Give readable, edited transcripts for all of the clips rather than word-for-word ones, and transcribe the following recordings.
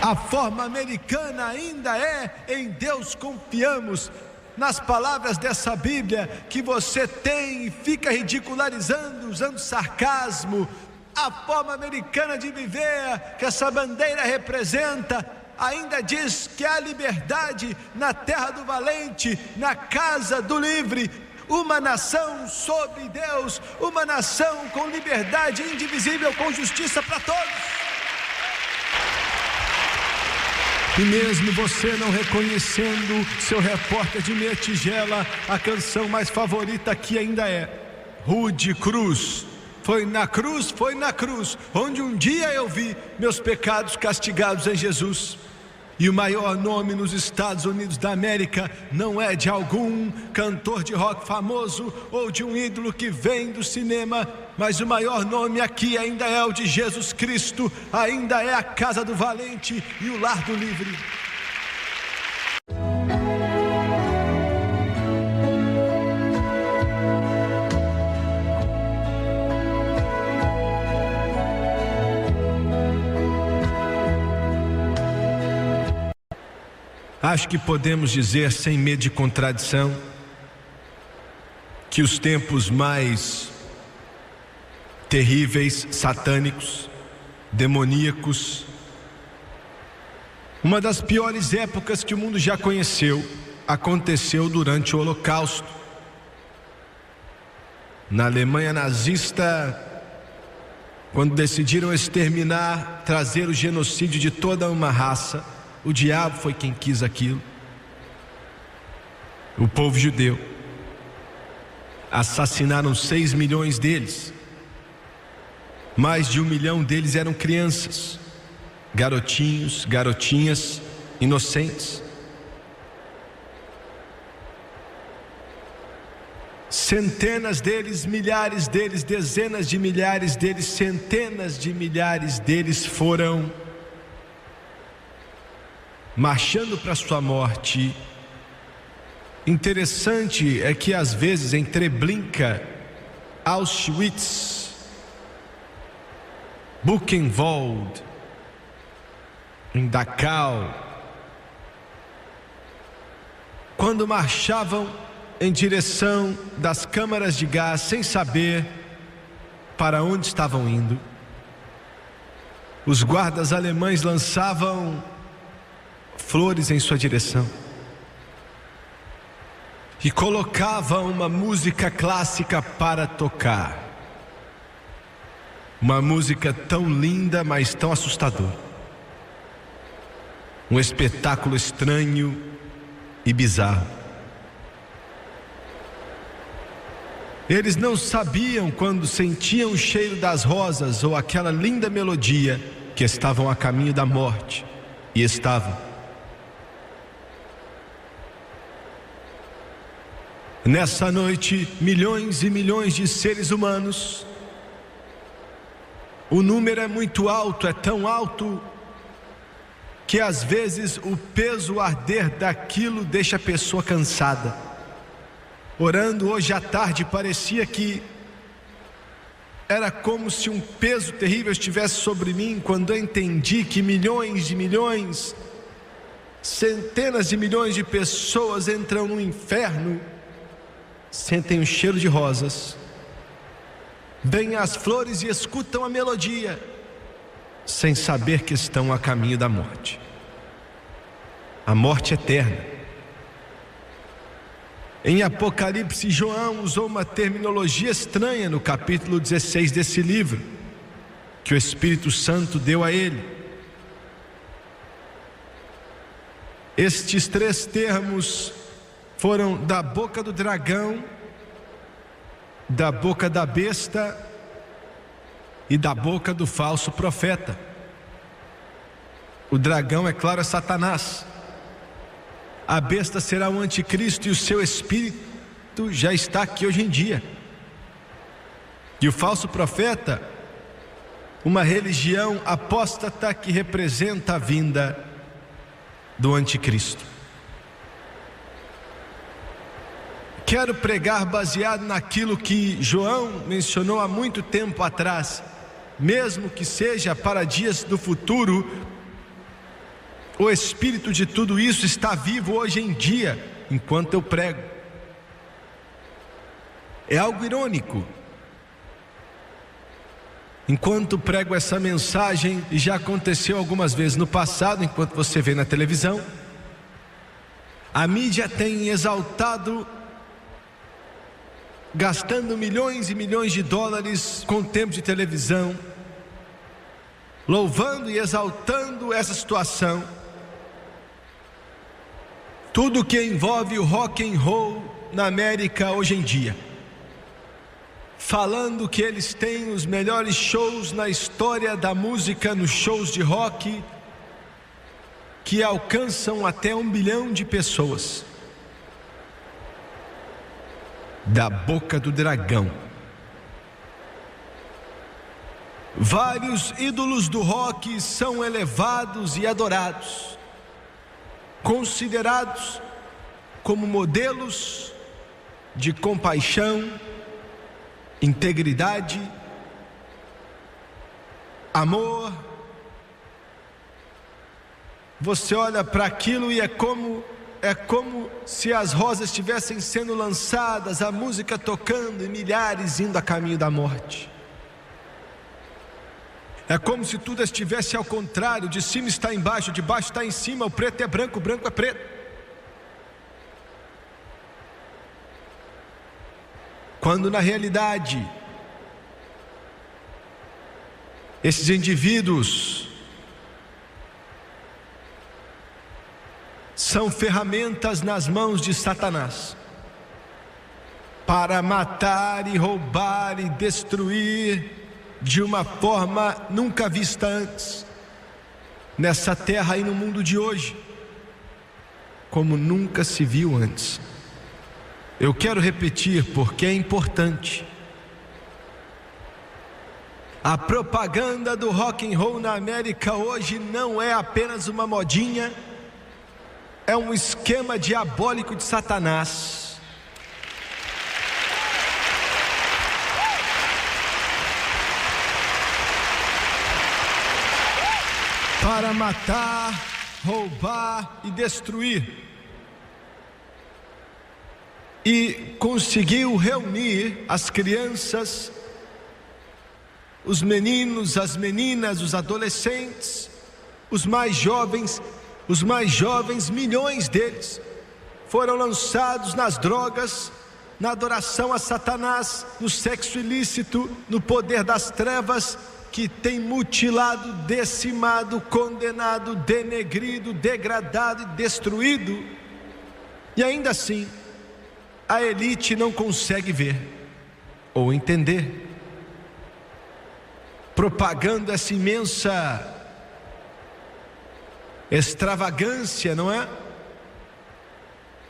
A forma americana ainda é em Deus confiamos. Nas palavras dessa Bíblia que você tem e fica ridicularizando, usando sarcasmo, a forma americana de viver que essa bandeira representa, ainda diz que há liberdade na terra do valente, na casa do livre, uma nação sobre Deus, uma nação com liberdade indivisível, com justiça para todos. E mesmo você não reconhecendo seu repórter de meia tigela, a canção mais favorita aqui ainda é Rude Cruz. Foi na cruz, onde um dia eu vi meus pecados castigados em Jesus. E o maior nome nos Estados Unidos da América não é de algum cantor de rock famoso ou de um ídolo que vem do cinema, mas o maior nome aqui ainda é o de Jesus Cristo, ainda é a casa do valente e o lar do livre. Acho que podemos dizer, sem medo de contradição, que os tempos mais terríveis, satânicos, demoníacos, uma das piores épocas que o mundo já conheceu, aconteceu durante o Holocausto. Na Alemanha nazista, quando decidiram exterminar, trazer o genocídio de toda uma raça, o diabo foi quem quis aquilo. O povo judeu. Assassinaram 6 milhões deles. Mais de 1 milhão deles eram crianças, garotinhos, garotinhas, inocentes. Centenas deles, milhares deles, dezenas de milhares deles, centenas de milhares deles foram marchando para sua morte. Interessante é que às vezes em Treblinka, Auschwitz, Buchenwald, em Dachau, quando marchavam em direção das câmaras de gás sem saber para onde estavam indo, os guardas alemães lançavam flores em sua direção e colocavam uma música clássica para tocar, uma música tão linda, mas tão assustadora, um espetáculo estranho e bizarro. Eles não sabiam quando sentiam o cheiro das rosas ou aquela linda melodia que estavam a caminho da morte, e estavam. Nessa noite, milhões e milhões de seres humanos, o número é muito alto, é tão alto que às vezes o peso, o arder daquilo deixa a pessoa cansada. Orando hoje à tarde, parecia que era como se um peso terrível estivesse sobre mim, quando eu entendi que milhões de milhões, centenas de milhões de pessoas entram no inferno, sentem o cheiro de rosas, veem as flores e escutam a melodia, sem saber que estão a caminho da morte, a morte eterna. Em Apocalipse, João usou uma terminologia estranha no capítulo 16 desse livro, que o Espírito Santo deu a ele. Estes 3 termos foram da boca do dragão, da boca da besta e da boca do falso profeta. O dragão, é claro, é Satanás. A besta será o anticristo e o seu espírito já está aqui hoje em dia. E o falso profeta, uma religião apóstata que representa a vinda do anticristo. Quero pregar baseado naquilo que João mencionou há muito tempo atrás, mesmo que seja para dias do futuro, O espírito de tudo isso está vivo hoje em dia, enquanto eu prego. É algo irônico. Enquanto prego essa mensagem, e já aconteceu algumas vezes no passado, enquanto você vê na televisão, a mídia tem exaltado, gastando milhões e milhões de dólares com tempo de televisão, louvando e exaltando essa situação. Tudo que envolve o rock and roll na América hoje em dia, falando que eles têm os melhores shows na história da música, nos shows de rock, que alcançam até 1 bilhão de pessoas. Da boca do dragão. Vários ídolos do rock são elevados e adorados, considerados como modelos de compaixão, integridade, amor. Você olha para aquilo e é como se as rosas estivessem sendo lançadas, a música tocando e milhares indo a caminho da morte. É como se tudo estivesse ao contrário, de cima está embaixo, de baixo está em cima, o preto é branco, o branco é preto. Quando na realidade, esses indivíduos são ferramentas nas mãos de Satanás para matar e roubar e destruir de uma forma nunca vista antes nessa terra e no mundo de hoje, como nunca se viu antes. Eu quero repetir porque é importante. A propaganda do rock and roll na América hoje não é apenas uma modinha, é um esquema diabólico de Satanás. Para matar, roubar e destruir. E conseguiu reunir as crianças, os meninos, as meninas, os adolescentes, os mais jovens, milhões deles foram lançados nas drogas, na adoração a Satanás, no sexo ilícito, no poder das trevas, que tem mutilado, decimado, condenado, denegrido, degradado e destruído. E ainda assim, a elite não consegue ver ou entender, propagando essa imensa extravagância, não é?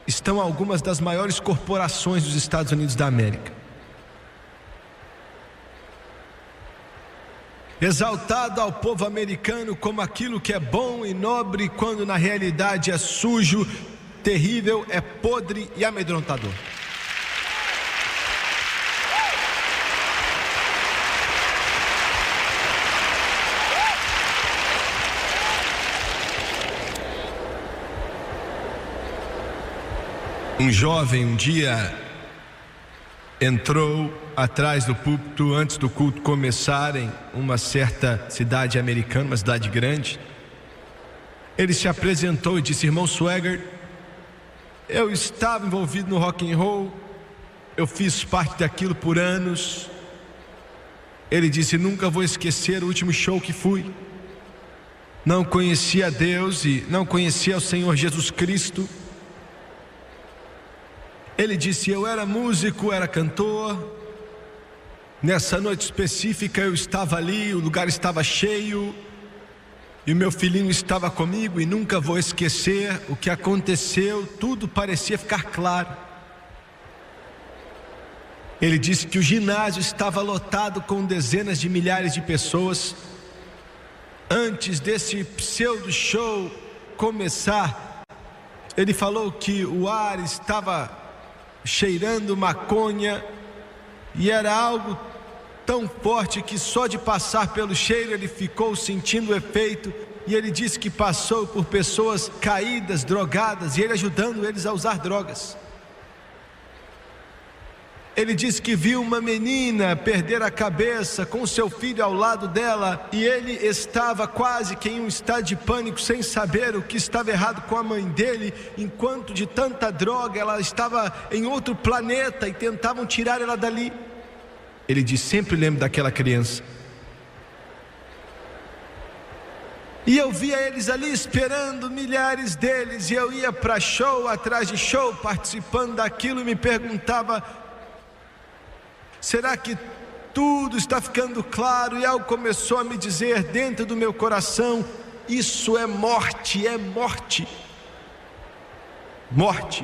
Estão algumas das maiores corporações dos Estados Unidos da América, exaltado ao povo americano como aquilo que é bom e nobre, quando na realidade é sujo, terrível, é podre e amedrontador. Um jovem um dia entrou atrás do púlpito antes do culto começar em uma certa cidade americana, uma cidade grande. Ele se apresentou e disse: irmão Swagger, eu estava envolvido no rock and roll, eu fiz parte daquilo por anos. Ele disse: nunca vou esquecer o último show que fui. Não conhecia Deus e não conhecia o Senhor Jesus Cristo. Ele disse: eu era músico, era cantor. Nessa noite específica eu estava ali, o lugar estava cheio e o meu filhinho estava comigo, e nunca vou esquecer o que aconteceu. Tudo parecia ficar claro. Ele disse que o ginásio estava lotado com dezenas de milhares de pessoas. Antes desse pseudo show começar, ele falou que o ar estava cheirando maconha, e era algo tão forte que só de passar pelo cheiro ele ficou sentindo o efeito e ele disse que passou por pessoas caídas, drogadas, e ele ajudando eles a usar drogas. Ele disse que viu uma menina perder a cabeça com seu filho ao lado dela, e ele estava quase que em um estado de pânico, sem saber o que estava errado com a mãe dele, enquanto de tanta droga ela estava em outro planeta e tentavam tirar ela dali. Ele disse: sempre lembro daquela criança. E eu via eles ali esperando, milhares deles, e eu ia para show atrás de show, participando daquilo, e me perguntava: será que tudo está ficando claro? E algo começou a me dizer dentro do meu coração: isso é morte, é morte. Morte.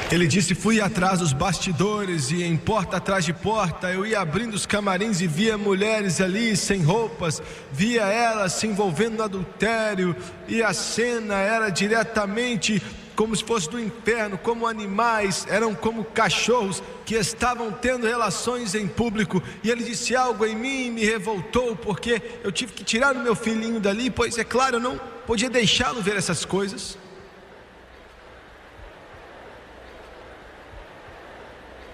Ele disse: fui atrás dos bastidores e em porta atrás de porta eu ia abrindo os camarins e via mulheres ali sem roupas, via elas se envolvendo no adultério, e a cena era diretamente como se fosse do inferno, como animais, eram como cachorros que estavam tendo relações em público. E ele disse: algo em mim me revoltou, porque eu tive que tirar o meu filhinho dali, pois é claro, eu não podia deixá-lo ver essas coisas.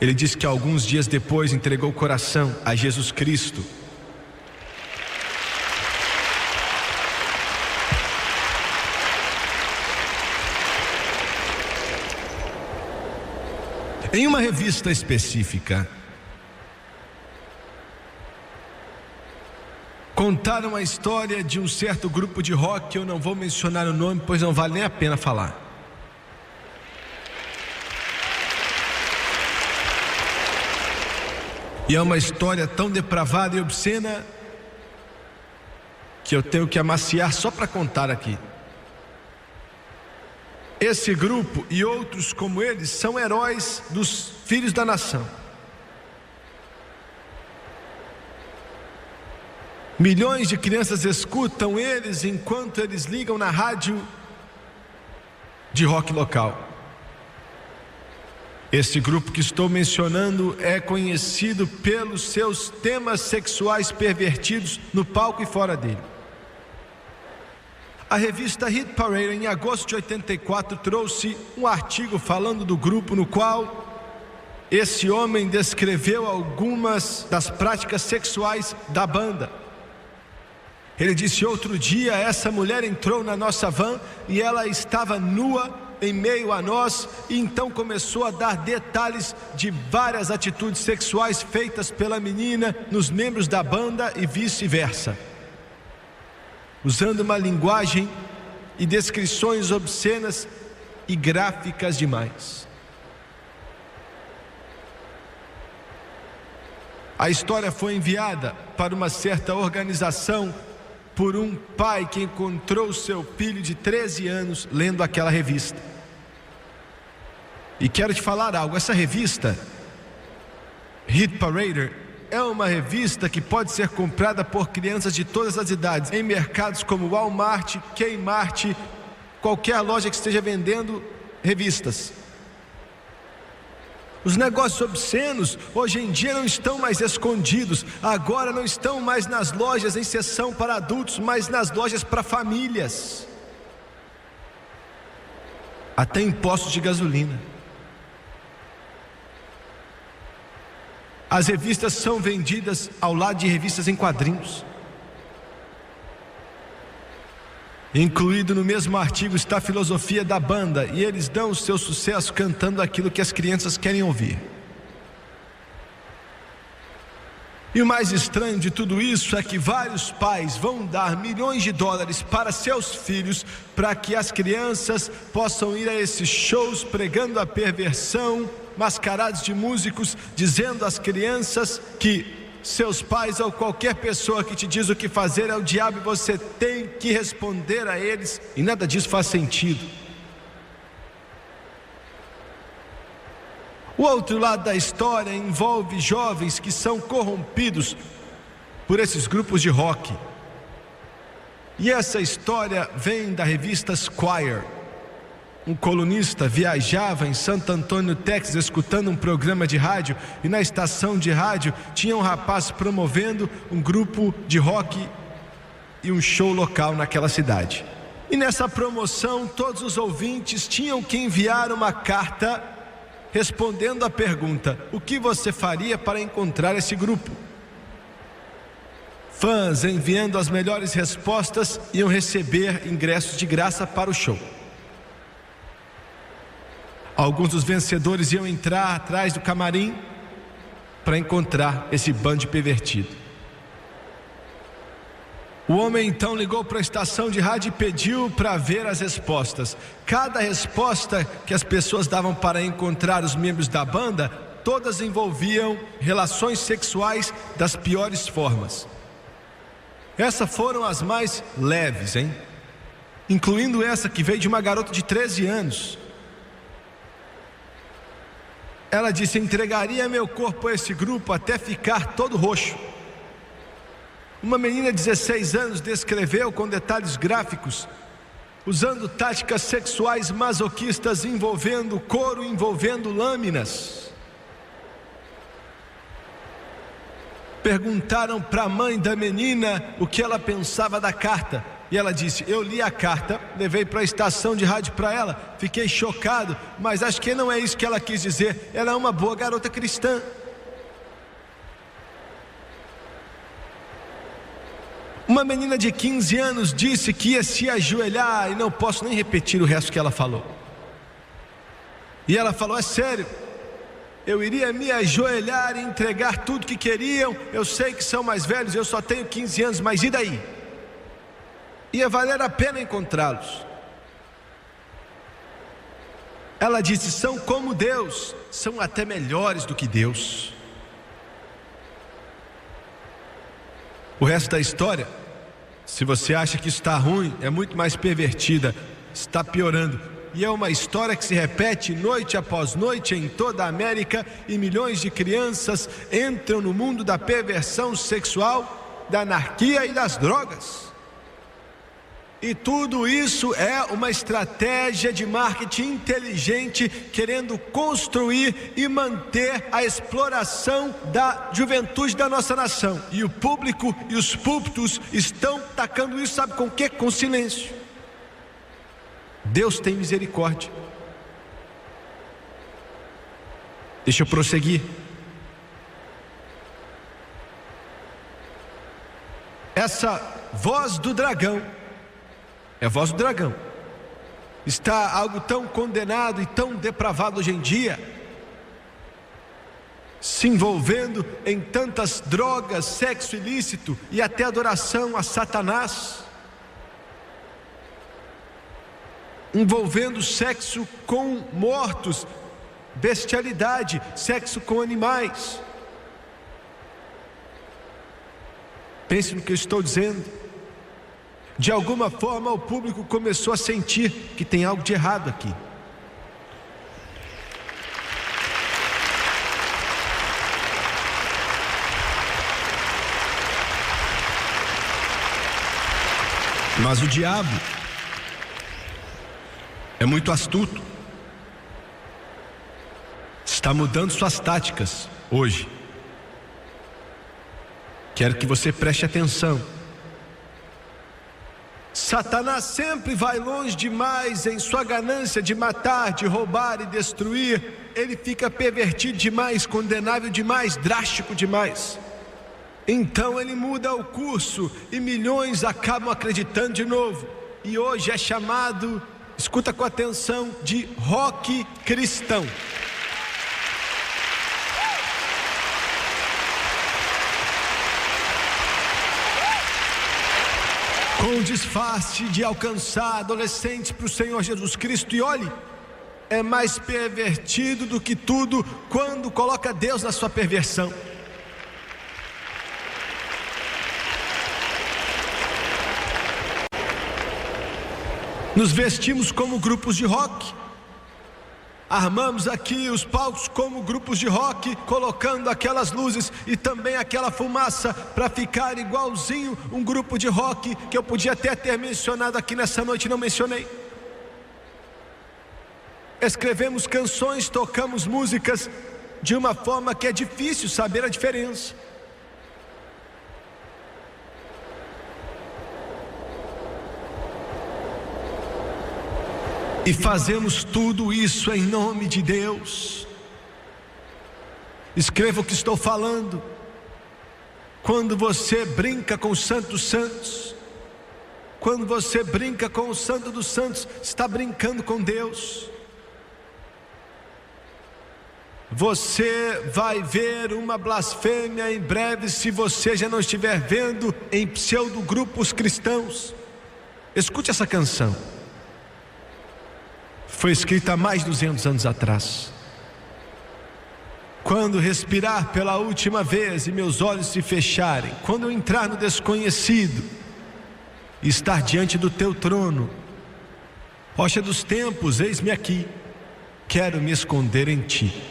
Ele disse que alguns dias depois entregou o coração a Jesus Cristo. Em uma revista específica, contaram a história de um certo grupo de rock. Eu não vou mencionar o nome, pois não vale nem a pena falar. E é uma história tão depravada e obscena que eu tenho que amaciar só para contar aqui. Esse grupo e outros como eles são heróis dos filhos da nação. Milhões de crianças escutam eles enquanto eles ligam na rádio de rock local. Esse grupo que estou mencionando é conhecido pelos seus temas sexuais pervertidos no palco e fora dele. A revista Hit Parade, em agosto de 84, trouxe um artigo falando do grupo, no qual esse homem descreveu algumas das práticas sexuais da banda. Ele disse: outro dia essa mulher entrou na nossa van e ela estava nua em meio a nós, e então começou a dar detalhes de várias atitudes sexuais feitas pela menina nos membros da banda e vice-versa, usando uma linguagem e descrições obscenas e gráficas demais. A história foi enviada para uma certa organização por um pai que encontrou seu filho de 13 anos lendo aquela revista. E quero te falar algo: essa revista Hit Parade é uma revista que pode ser comprada por crianças de todas as idades em mercados como Walmart, Kmart, qualquer loja que esteja vendendo revistas. Os negócios obscenos hoje em dia não estão mais escondidos. Agora não estão mais nas lojas em seção para adultos, mas nas lojas para famílias, até em postos de gasolina. As revistas são vendidas ao lado de revistas em quadrinhos. Incluído no mesmo artigo está a filosofia da banda, e eles dão o seu sucesso cantando aquilo que as crianças querem ouvir. E o mais estranho de tudo isso é que vários pais vão dar milhões de dólares para seus filhos, para que as crianças possam ir a esses shows pregando a perversão, mascarados de músicos, dizendo às crianças que seus pais ou qualquer pessoa que te diz o que fazer é o diabo e você tem que responder a eles, e nada disso faz sentido. O outro lado da história envolve jovens que são corrompidos por esses grupos de rock. E essa história vem da revista Esquire. Um colunista viajava em Santo Antônio, Texas, escutando um programa de rádio, e na estação de rádio tinha um rapaz promovendo um grupo de rock e um show local naquela cidade. E nessa promoção, todos os ouvintes tinham que enviar uma carta respondendo a pergunta: o que você faria para encontrar esse grupo? Fãs enviando as melhores respostas iam receber ingressos de graça para o show. Alguns dos vencedores iam entrar atrás do camarim para encontrar esse bando de pervertido. O homem então ligou para a estação de rádio e pediu para ver as respostas. Cada resposta que as pessoas davam para encontrar os membros da banda, todas envolviam relações sexuais das piores formas. Essas foram as mais leves, incluindo essa que veio de uma garota de 13 anos. Ela disse: entregaria meu corpo a esse grupo até ficar todo roxo. Uma menina de 16 anos descreveu com detalhes gráficos, usando táticas sexuais masoquistas envolvendo couro, envolvendo lâminas. Perguntaram para a mãe da menina o que ela pensava da carta. E ela disse: eu li a carta, levei para a estação de rádio para ela, fiquei chocado, mas acho que não é isso que ela quis dizer. Ela é uma boa garota cristã. Uma menina de 15 anos disse que ia se ajoelhar, e não posso nem repetir o resto que ela falou. E ela falou: é sério, eu iria me ajoelhar e entregar tudo que queriam. Eu sei que são mais velhos, eu só tenho 15 anos, mas e daí? Ia valer a pena encontrá-los. Ela disse: são como Deus, são até melhores do que Deus. O resto da história, se você acha que está ruim, é muito mais pervertida, está piorando. E é uma história que se repete noite após noite em toda a América, e milhões de crianças entram no mundo da perversão sexual, da anarquia e das drogas. E tudo isso é uma estratégia de marketing inteligente, querendo construir e manter a exploração da juventude da nossa nação. E o público e os púlpitos estão tacando isso, sabe com o quê? Com silêncio. Deus tem misericórdia. Deixa eu prosseguir. Essa voz do dragão é a voz do dragão. Está algo tão condenado e tão depravado hoje em dia, se envolvendo em tantas drogas, sexo ilícito e até adoração a Satanás, envolvendo sexo com mortos, bestialidade, sexo com animais. Pense no que eu estou dizendo. De alguma forma o público começou a sentir que tem algo de errado aqui. Mas o diabo é muito astuto. Está mudando suas táticas hoje. Quero que você preste atenção. Satanás sempre vai longe demais em sua ganância de matar, de roubar e destruir. Ele fica pervertido demais, condenável demais, drástico demais. Então ele muda o curso e milhões acabam acreditando de novo. E hoje é chamado, escuta com atenção, de rock cristão. Com o disfarce de alcançar adolescentes para o Senhor Jesus Cristo. E olhe, é mais pervertido do que tudo quando coloca Deus na sua perversão. Nos vestimos como grupos de rock. Armamos aqui os palcos como grupos de rock, colocando aquelas luzes e também aquela fumaça para ficar igualzinho um grupo de rock que eu podia até ter mencionado aqui nessa noite e não mencionei. escrevemos canções, tocamos músicas de uma forma que é difícil saber a diferença. E fazemos tudo isso em nome de Deus. Escreva o que estou falando. Quando você brinca com o Santo dos Santos, quando você brinca com o Santo dos Santos, está brincando com Deus. Você vai ver uma blasfêmia em breve, se você já não estiver vendo, em pseudo-grupos cristãos. Escute essa canção. Foi escrita há mais de 200 anos atrás. Quando respirar pela última vez e meus olhos se fecharem, quando eu entrar no desconhecido e estar diante do teu trono, rocha dos tempos, eis-me aqui, quero me esconder em ti.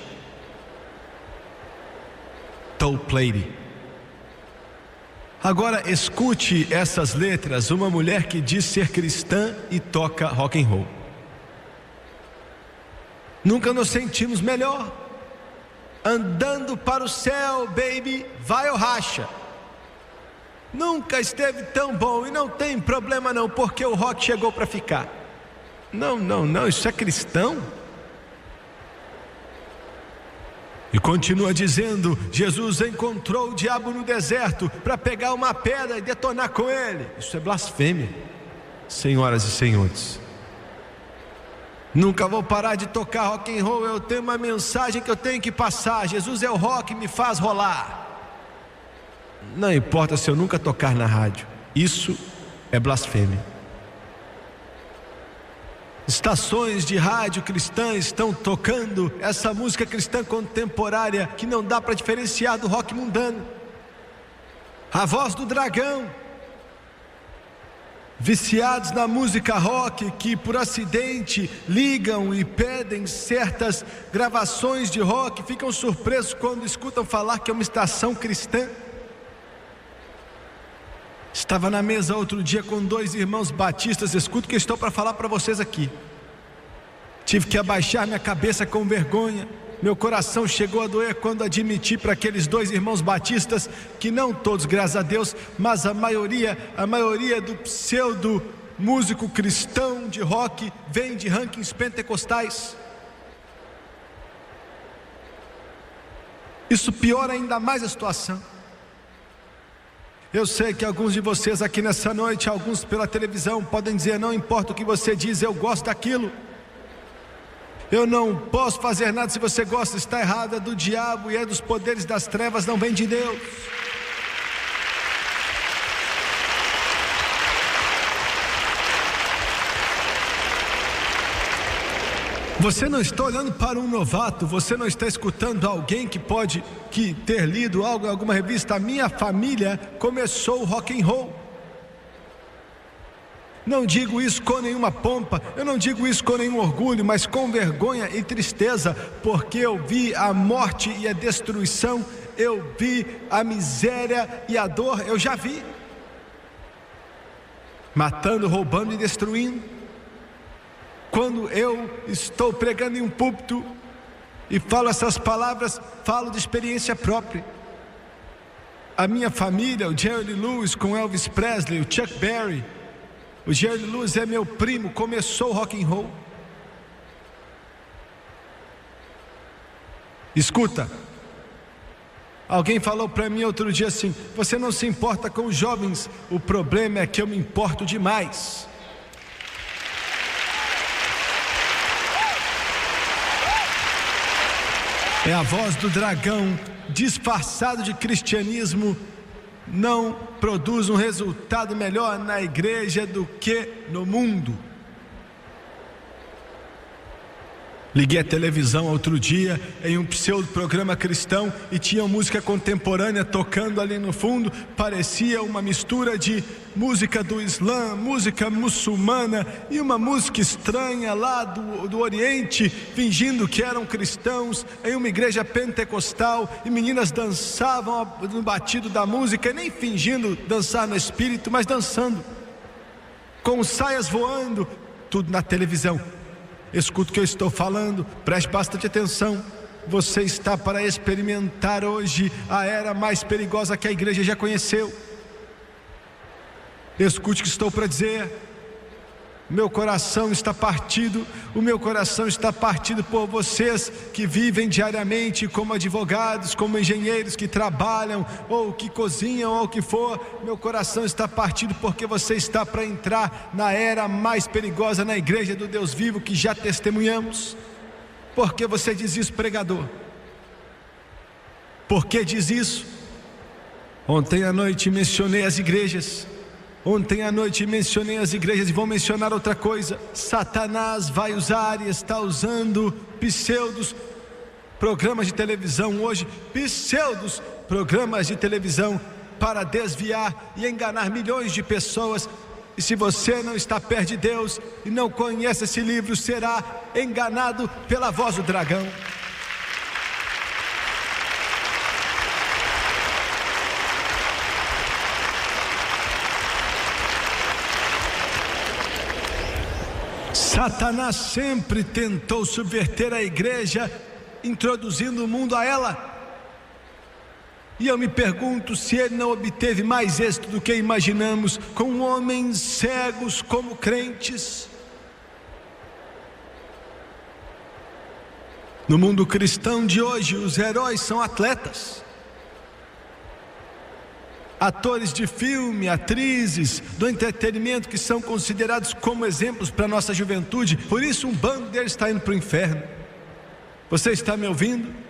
Top Lady. Agora escute essas letras, uma mulher que diz ser cristã e toca rock and roll. Nunca nos sentimos melhor. Andando para o céu, baby, vai ou racha. Nunca esteve tão bom e não tem problema não, porque o rock chegou para ficar. Não, isso é cristão? E continua dizendo, Jesus encontrou o diabo no deserto para pegar uma pedra e detonar com ele. Isso é blasfêmia, senhoras e senhores. Nunca vou parar de tocar rock and roll, eu tenho uma mensagem que eu tenho que passar. Jesus é o rock, me faz rolar. Não importa se eu nunca tocar na rádio, isso é blasfêmia. Estações de rádio cristã estão tocando essa música cristã contemporânea que não dá para diferenciar do rock mundano. A Voz do Dragão. Viciados na música rock que por acidente ligam e pedem certas gravações de rock, ficam surpresos quando escutam falar que é uma estação cristã. Estava na mesa outro dia com 2 irmãos batistas, escuta o que estou para falar para vocês aqui. Tive que abaixar minha cabeça com vergonha. Meu coração chegou a doer quando admiti para aqueles 2 irmãos batistas, que não todos, graças a Deus, mas a maioria do pseudo músico cristão de rock vem de rankings pentecostais. Isso piora ainda mais a situação. Eu sei que alguns de vocês aqui nessa noite, alguns pela televisão, podem dizer, não importa o que você diz, eu gosto daquilo. Eu não posso fazer nada se você gosta, está errado, é do diabo e é dos poderes das trevas, não vem de Deus. Você não está olhando para um novato, você não está escutando alguém que pode ter lido algo em alguma revista. A minha família começou o rock and roll. Não digo isso com nenhuma pompa, eu não digo isso com nenhum orgulho, mas com vergonha e tristeza, porque eu vi a morte e a destruição, eu vi a miséria e a dor, eu já vi. Matando, roubando e destruindo. Quando eu estou pregando em um púlpito e falo essas palavras, falo de experiência própria. A minha família, o Jerry Lee Lewis com Elvis Presley, o Chuck Berry. O Jerry Lee Lewis é meu primo, começou o rock and roll. Escuta, alguém falou para mim outro dia assim, você não se importa com os jovens, o problema é que eu me importo demais. É a voz do dragão disfarçado de cristianismo. Não produz um resultado melhor na igreja do que no mundo. Liguei a televisão outro dia em um pseudo programa cristão e tinha música contemporânea tocando ali no fundo. Parecia uma mistura de música do Islã, música muçulmana e uma música estranha lá do Oriente, fingindo que eram cristãos em uma igreja pentecostal, e meninas dançavam no batido da música, nem fingindo dançar no espírito, mas dançando, com saias voando, tudo na televisão. Escuta o que eu estou falando, preste bastante atenção. Você está para experimentar hoje a era mais perigosa que a igreja já conheceu. Escute o que estou para dizer. Meu coração está partido, o meu coração está partido por vocês que vivem diariamente como advogados, como engenheiros que trabalham, ou que cozinham, ou o que for. Meu coração está partido porque você está para entrar na era mais perigosa na igreja do Deus vivo que já testemunhamos. Por que você diz isso, pregador? Por que diz isso? Ontem à noite mencionei as igrejas. Ontem à noite mencionei as igrejas e vou mencionar outra coisa. Satanás vai usar e está usando pseudos programas de televisão hoje, pseudos programas de televisão para desviar e enganar milhões de pessoas. E se você não está perto de Deus e não conhece esse livro, será enganado pela voz do dragão. Satanás sempre tentou subverter a igreja, introduzindo o mundo a ela. E eu me pergunto se ele não obteve mais êxito do que imaginamos, com homens cegos como crentes. No mundo cristão de hoje, os heróis são atletas, atores de filme, atrizes do entretenimento que são considerados como exemplos para a nossa juventude. Por isso um bando deles está indo para o inferno. Você está me ouvindo?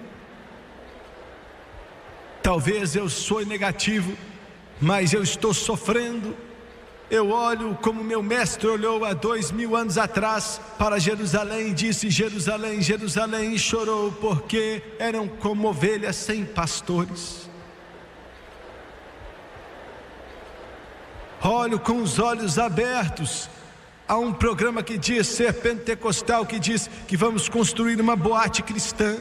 Talvez eu sou negativo, mas eu estou sofrendo. Eu olho como meu mestre olhou há 2000 anos atrás para Jerusalém e disse: Jerusalém, Jerusalém, e chorou porque eram como ovelhas sem pastores. Olho com os olhos abertos. Há um programa que diz ser pentecostal, que diz que vamos construir uma boate cristã.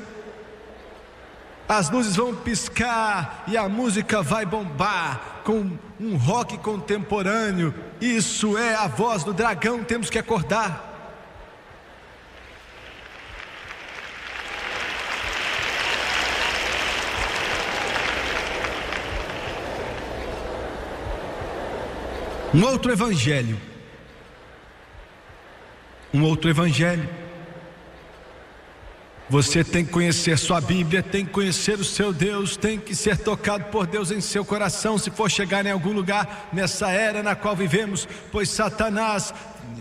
As luzes vão piscar e a música vai bombar com um rock contemporâneo. Isso é a voz do dragão, temos que acordar. Um outro evangelho. Você tem que conhecer sua Bíblia, tem que conhecer o seu Deus, tem que ser tocado por Deus em seu coração se for chegar em algum lugar nessa era na qual vivemos, pois Satanás,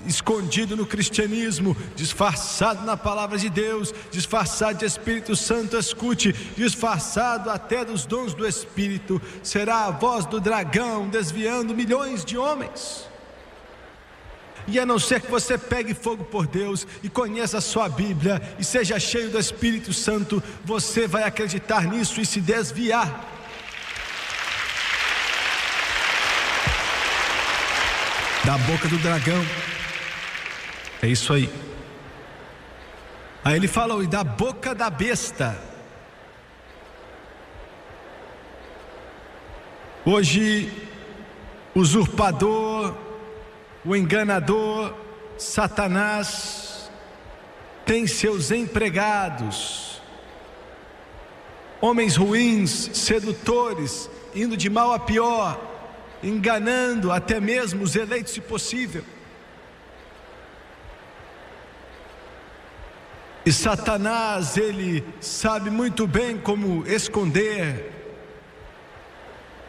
escondido no cristianismo, disfarçado na palavra de Deus, disfarçado de Espírito Santo, escute, disfarçado até dos dons do Espírito, será a voz do dragão desviando milhões de homens. E a não ser que você pegue fogo por Deus e conheça a sua Bíblia e seja cheio do Espírito Santo, você vai acreditar nisso e se desviar. Da boca do dragão. É isso aí. Aí ele falou: e da boca da besta. Hoje, usurpador, o enganador, Satanás, tem seus empregados, homens ruins, sedutores, indo de mal a pior, enganando até mesmo os eleitos se possível. E Satanás, ele sabe muito bem como esconder.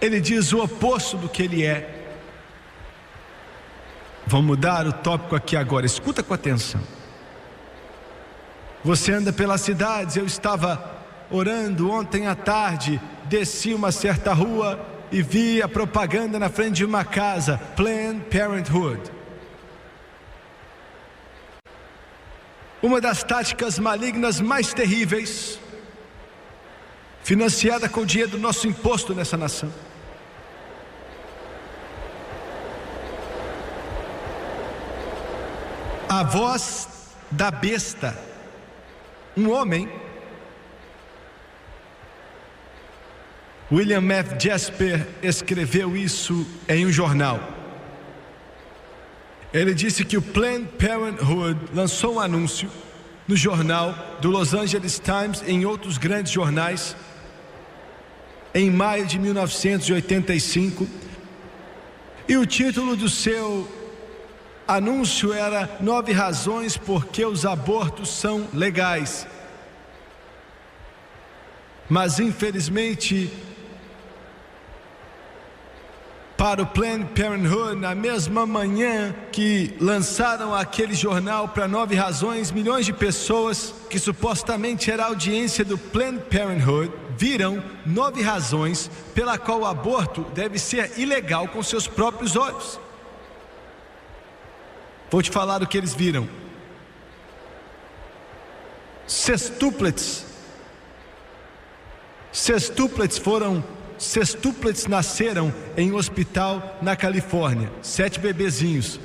Ele diz o oposto do que ele é. Vamos mudar o tópico aqui agora, escuta com atenção. Você anda pelas cidades. Eu estava orando ontem à tarde, desci uma certa rua e vi a propaganda na frente de uma casa, Planned Parenthood. Uma das táticas malignas mais terríveis, financiada com o dinheiro do nosso imposto nessa nação. A voz da besta. Um homem, William F. Jasper, escreveu isso em um jornal. Ele disse que o Planned Parenthood lançou um anúncio no jornal do Los Angeles Times e em outros grandes jornais em maio de 1985, e o título do seu anúncio era 9 razões por que os abortos são legais. Mas infelizmente, para o Planned Parenthood, na mesma manhã que lançaram aquele jornal para 9 razões, milhões de pessoas que supostamente era a audiência do Planned Parenthood viram 9 razões pela qual o aborto deve ser ilegal com seus próprios olhos. Vou te falar do que eles viram. Sextuplets nasceram em um hospital na Califórnia. 7 bebezinhos.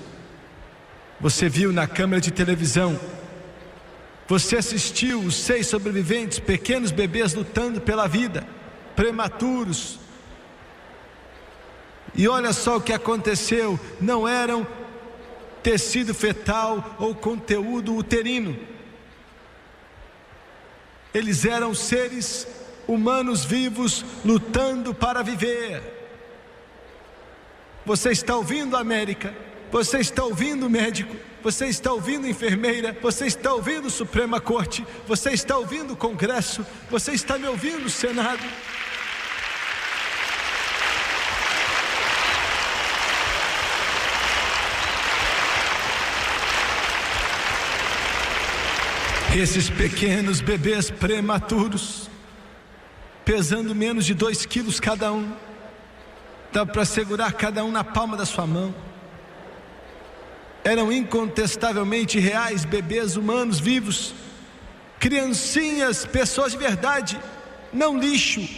Você viu na câmera de televisão. Você assistiu os 6 sobreviventes, pequenos bebês lutando pela vida, prematuros. E olha só o que aconteceu. Não eram tecido fetal ou conteúdo uterino. Eles eram seres humanos vivos lutando para viver. Você está ouvindo, América? Você está ouvindo, médico? Você está ouvindo, enfermeira? Você está ouvindo, Suprema Corte? Você está ouvindo, Congresso? Você está me ouvindo, Senado? Esses pequenos bebês prematuros, pesando menos de 2 quilos cada um, dá para segurar cada um na palma da sua mão. Eram incontestavelmente reais, bebês humanos vivos, criancinhas, pessoas de verdade, não lixo.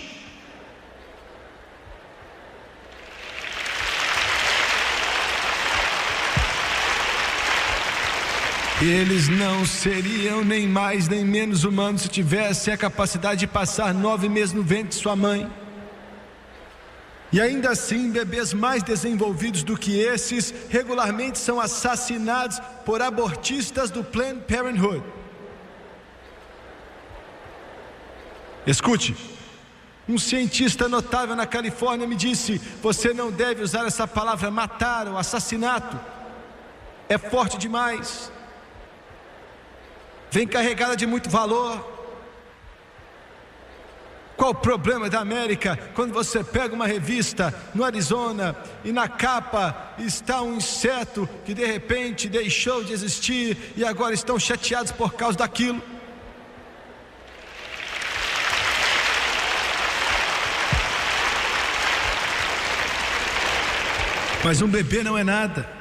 Eles não seriam nem mais nem menos humanos se tivessem a capacidade de passar 9 meses no ventre de sua mãe. E ainda assim, bebês mais desenvolvidos do que esses regularmente são assassinados por abortistas do Planned Parenthood. Escute, um cientista notável na Califórnia me disse: você não deve usar essa palavra matar ou assassinato, é forte demais, vem carregada de muito valor. Qual o problema da América quando você pega uma revista no Arizona e na capa está um inseto que de repente deixou de existir e agora estão chateados por causa daquilo? Mas um bebê não é nada.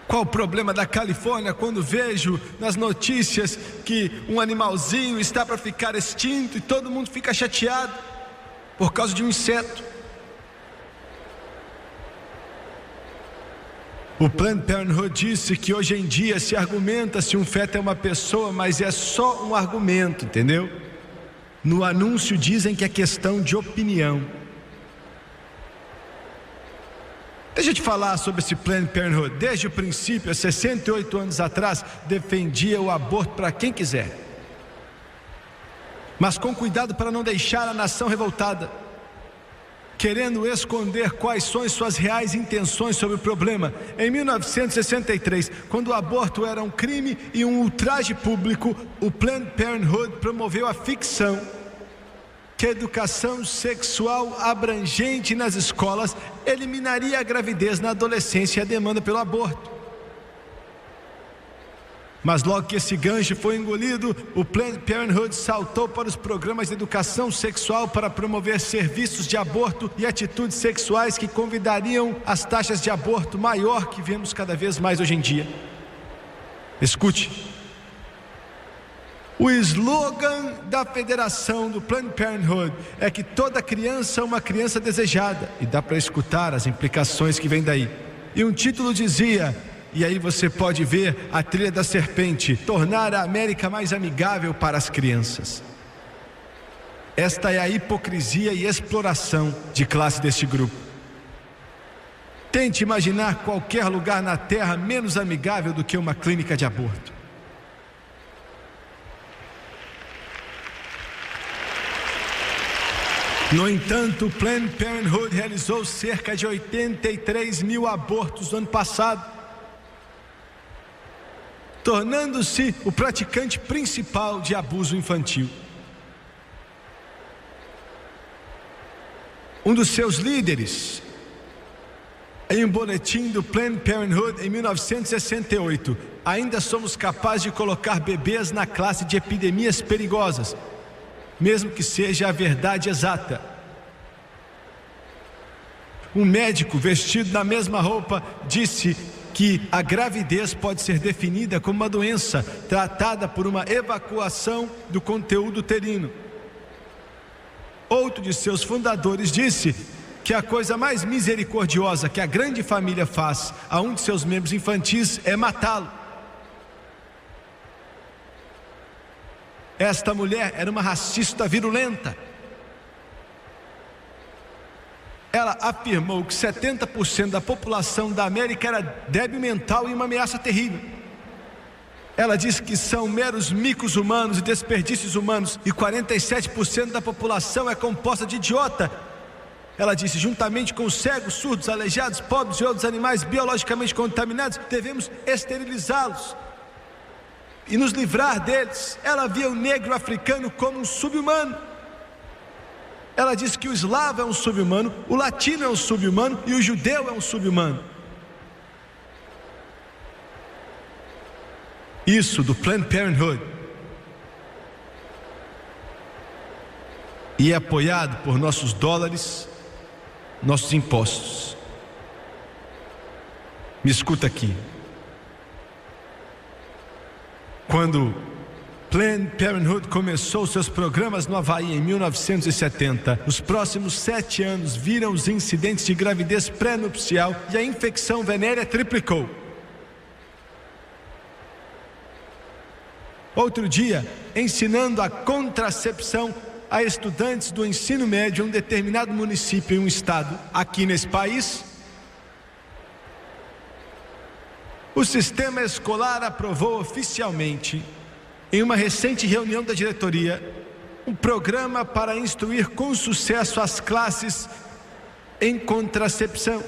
Qual o problema da Califórnia quando vejo nas notícias que um animalzinho está para ficar extinto e todo mundo fica chateado por causa de um inseto? O Planned Parenthood disse que hoje em dia se argumenta se um feto é uma pessoa, mas é só um argumento, entendeu? No anúncio dizem que é questão de opinião. Deixa eu te falar sobre esse Planned Parenthood. Desde o princípio, há 68 anos atrás, defendia o aborto para quem quiser, mas com cuidado para não deixar a nação revoltada, querendo esconder quais são suas reais intenções sobre o problema. Em 1963, quando o aborto era um crime e um ultraje público, o Planned Parenthood promoveu a ficção que a educação sexual abrangente nas escolas eliminaria a gravidez na adolescência e a demanda pelo aborto. Mas logo que esse gancho foi engolido, o Planned Parenthood saltou para os programas de educação sexual para promover serviços de aborto e atitudes sexuais que convidariam as taxas de aborto maior que vemos cada vez mais hoje em dia. Escute. O slogan da federação do Planned Parenthood é que toda criança é uma criança desejada, e dá para escutar as implicações que vêm daí. E um título dizia, e aí você pode ver a trilha da serpente: tornar a América mais amigável para as crianças. Esta é a hipocrisia e exploração de classe deste grupo. Tente imaginar qualquer lugar na Terra menos amigável do que uma clínica de aborto. No entanto, o Planned Parenthood realizou cerca de 83 mil abortos no ano passado, tornando-se o praticante principal de abuso infantil. Um dos seus líderes, em um boletim do Planned Parenthood em 1968, ainda somos capazes de colocar bebês na classe de epidemias perigosas, mesmo que seja a verdade exata. Um médico vestido na mesma roupa disse que a gravidez pode ser definida como uma doença tratada por uma evacuação do conteúdo uterino. Outro de seus fundadores disse que a coisa mais misericordiosa que a grande família faz a um de seus membros infantis é matá-lo. Esta mulher era uma racista virulenta. Ela afirmou que 70% da população da América era débil mental e uma ameaça terrível. Ela disse que são meros micos humanos e desperdícios humanos, e 47% da população é composta de idiota. Ela disse, juntamente com os cegos, surdos, aleijados, pobres e outros animais biologicamente contaminados, devemos esterilizá-los e nos livrar deles. Ela via o negro africano como um sub-humano. Ela disse que o eslavo é um sub-humano, o latino é um sub-humano e o judeu é um sub-humano. Isso do Planned Parenthood. E é apoiado por nossos dólares, nossos impostos. Me escuta aqui. Quando Planned Parenthood começou seus programas no Havaí em 1970, os próximos 7 anos viram os incidentes de gravidez pré-nupcial e a infecção venérea triplicou. Outro dia, ensinando a contracepção a estudantes do ensino médio em um determinado município em um estado aqui nesse país, o sistema escolar aprovou oficialmente, em uma recente reunião da diretoria, um programa para instruir com sucesso as classes em contracepção.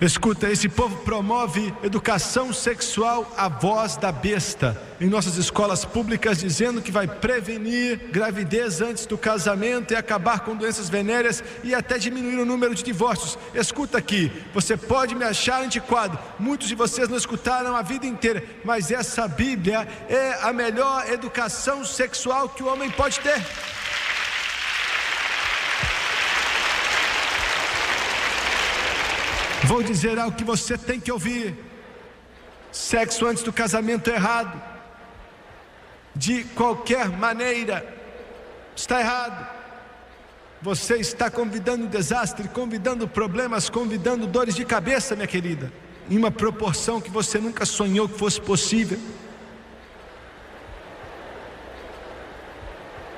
Escuta, esse povo promove educação sexual à voz da besta em nossas escolas públicas, dizendo que vai prevenir gravidez antes do casamento e acabar com doenças venéreas e até diminuir o número de divórcios. Escuta aqui, você pode me achar antiquado, muitos de vocês não escutaram a vida inteira, mas essa Bíblia é a melhor educação sexual que o homem pode ter. Vou dizer algo que você tem que ouvir. Sexo antes do casamento é errado. De qualquer maneira, está errado. Você está convidando desastre, convidando problemas, convidando dores de cabeça, minha querida, em uma proporção que você nunca sonhou que fosse possível.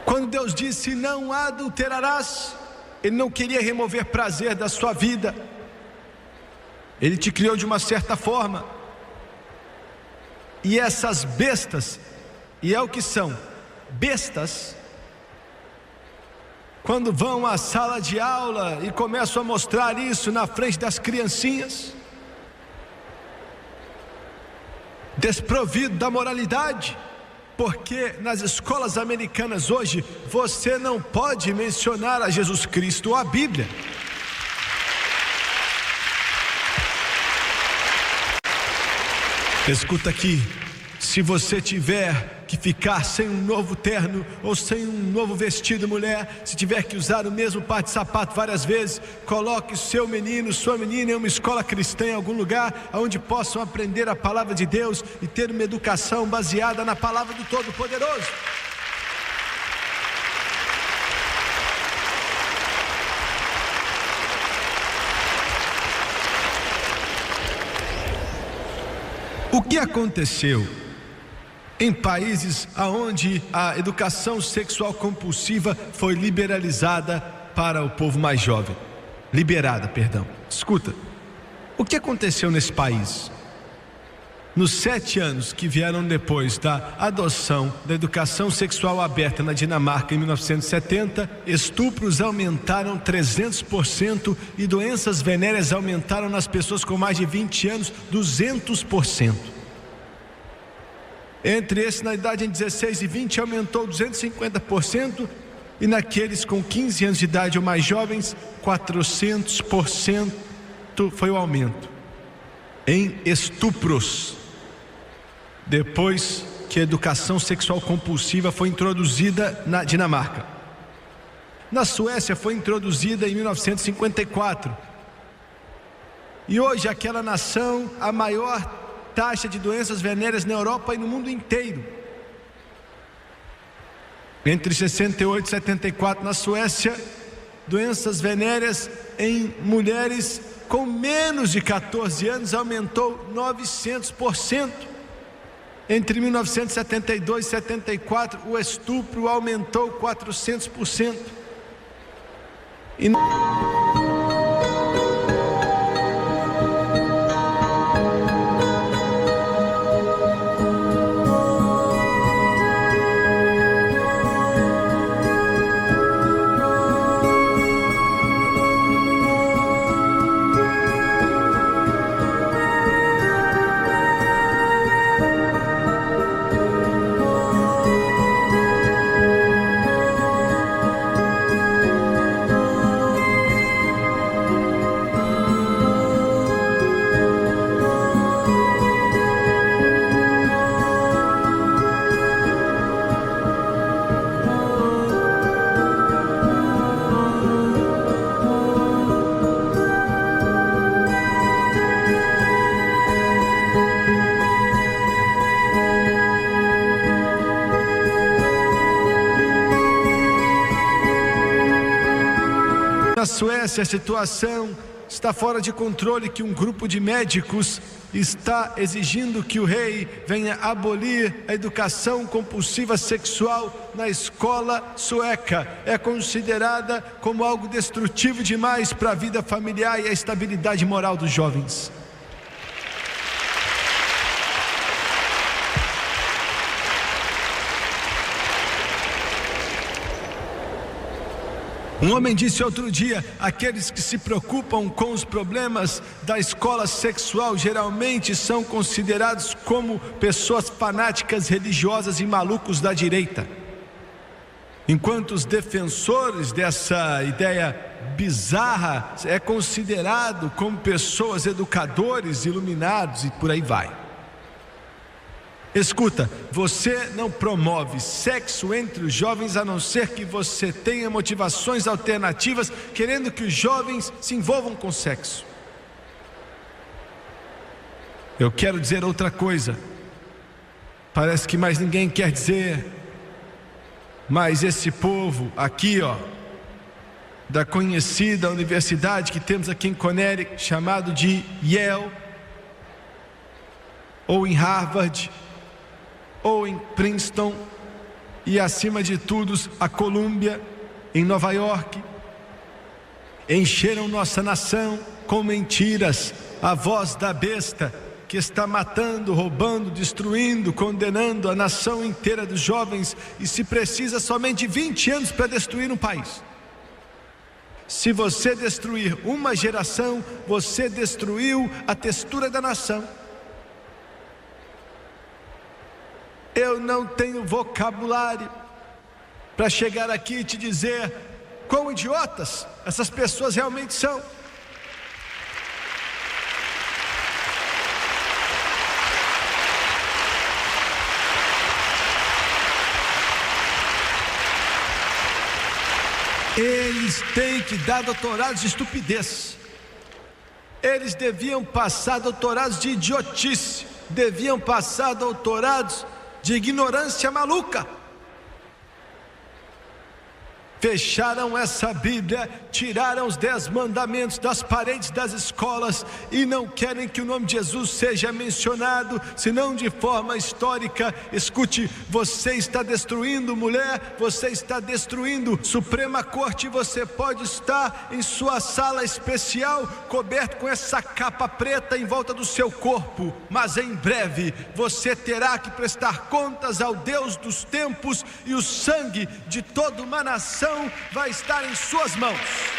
Quando Deus disse, não adulterarás, Ele não queria remover prazer da sua vida. Ele te criou de uma certa forma. E essas bestas, e é o que são, bestas, quando vão à sala de aula e começam a mostrar isso na frente das criancinhas, desprovido da moralidade, porque nas escolas americanas hoje, você não pode mencionar a Jesus Cristo ou a Bíblia. Escuta aqui, se você tiver que ficar sem um novo terno ou sem um novo vestido, mulher, se tiver que usar o mesmo par de sapato várias vezes, coloque seu menino, sua menina em uma escola cristã, em algum lugar onde possam aprender a palavra de Deus e ter uma educação baseada na palavra do Todo-Poderoso. O que aconteceu em países onde a educação sexual compulsiva foi liberalizada para o povo mais jovem. Liberada, perdão. Escuta, o que aconteceu nesse país? Nos 7 anos que vieram depois da adoção da educação sexual aberta na Dinamarca em 1970, estupros aumentaram 300% e doenças venéreas aumentaram nas pessoas com mais de 20 anos 200%. Entre esses na idade entre 16 e 20 aumentou 250% e naqueles com 15 anos de idade ou mais jovens 400% foi o aumento em estupros. Depois que a educação sexual compulsiva foi introduzida na Dinamarca. Na Suécia foi introduzida em 1954. E hoje aquela nação, a maior taxa de doenças venéreas na Europa e no mundo inteiro. Entre 68 e 74 na Suécia, doenças venéreas em mulheres com menos de 14 anos aumentou 900%. Entre 1972 e 74, o estupro aumentou 400%. Na Suécia, a situação está fora de controle, que um grupo de médicos está exigindo que o rei venha abolir a educação compulsiva sexual na escola sueca. É considerada como algo destrutivo demais para a vida familiar e a estabilidade moral dos jovens. Um homem disse outro dia: aqueles que se preocupam com os problemas da escola sexual geralmente são considerados como pessoas fanáticas, religiosas e malucos da direita. Enquanto os defensores dessa ideia bizarra é considerado como pessoas educadores, iluminados e por aí vai. Escuta, você não promove sexo entre os jovens a não ser que você tenha motivações alternativas, querendo que os jovens se envolvam com sexo. Eu quero dizer outra coisa. Parece que mais ninguém quer dizer, mas esse povo aqui, da conhecida universidade que temos aqui em Connecticut, chamado de Yale, ou em Harvard, ou em Princeton, e acima de tudo a Columbia, em Nova York, encheram nossa nação com mentiras, a voz da besta que está matando, roubando, destruindo, condenando a nação inteira dos jovens, e se precisa somente 20 anos para destruir um país. Se você destruir uma geração, você destruiu a textura da nação. Eu não tenho vocabulário para chegar aqui e te dizer quão idiotas essas pessoas realmente são. Eles têm que dar doutorados de estupidez. Eles deviam passar doutorados de idiotice. Deviam passar doutorados de ignorância maluca. fecharam essa Bíblia, tiraram os 10 mandamentos das paredes das escolas e não querem que o nome de Jesus seja mencionado, senão de forma histórica. Escute, você está destruindo mulher, você está destruindo Suprema Corte. Você pode estar em sua sala especial, coberto com essa capa preta em volta do seu corpo, mas em breve você terá que prestar contas ao Deus dos tempos, e o sangue de toda uma nação vai estar em suas mãos.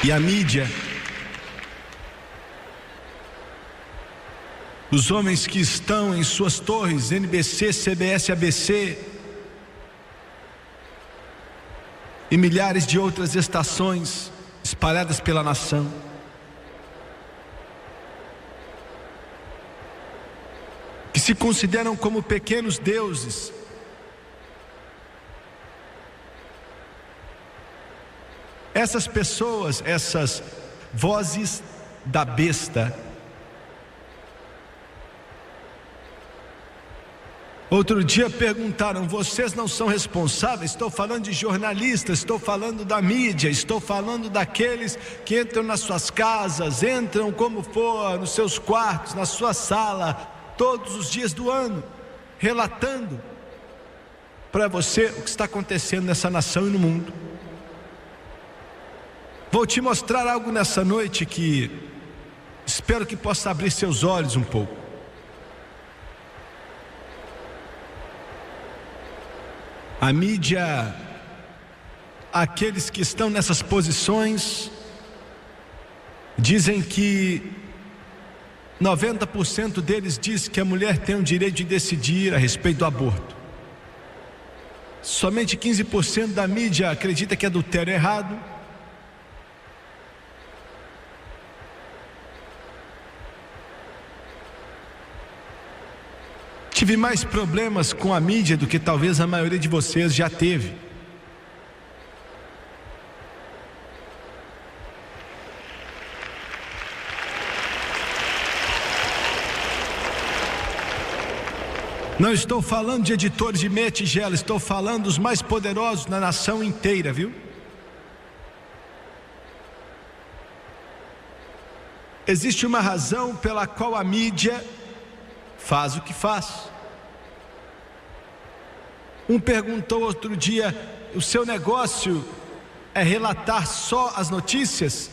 E a mídia, os homens que estão em suas torres, NBC, CBS, ABC e milhares de outras estações espalhadas pela nação, que se consideram como pequenos deuses, essas pessoas, essas vozes da besta, outro dia perguntaram: vocês não são responsáveis? Estou falando de jornalistas, estou falando da mídia, estou falando daqueles que entram nas suas casas, entram como for, nos seus quartos, na sua sala, todos os dias do ano, relatando para você o que está acontecendo nessa nação e no mundo. Vou te mostrar algo nessa noite que espero que possa abrir seus olhos um pouco. A mídia, aqueles que estão nessas posições, dizem que 90% deles diz que a mulher tem o direito de decidir a respeito do aborto. Somente 15% da mídia acredita que adultério é errado. Tive mais problemas com a mídia do que talvez a maioria de vocês já teve. Não estou falando de editores de meia tigela, estou falando dos mais poderosos na nação inteira, viu? Existe uma razão pela qual a mídia faz o que faz. Um perguntou outro dia: o seu negócio é relatar só as notícias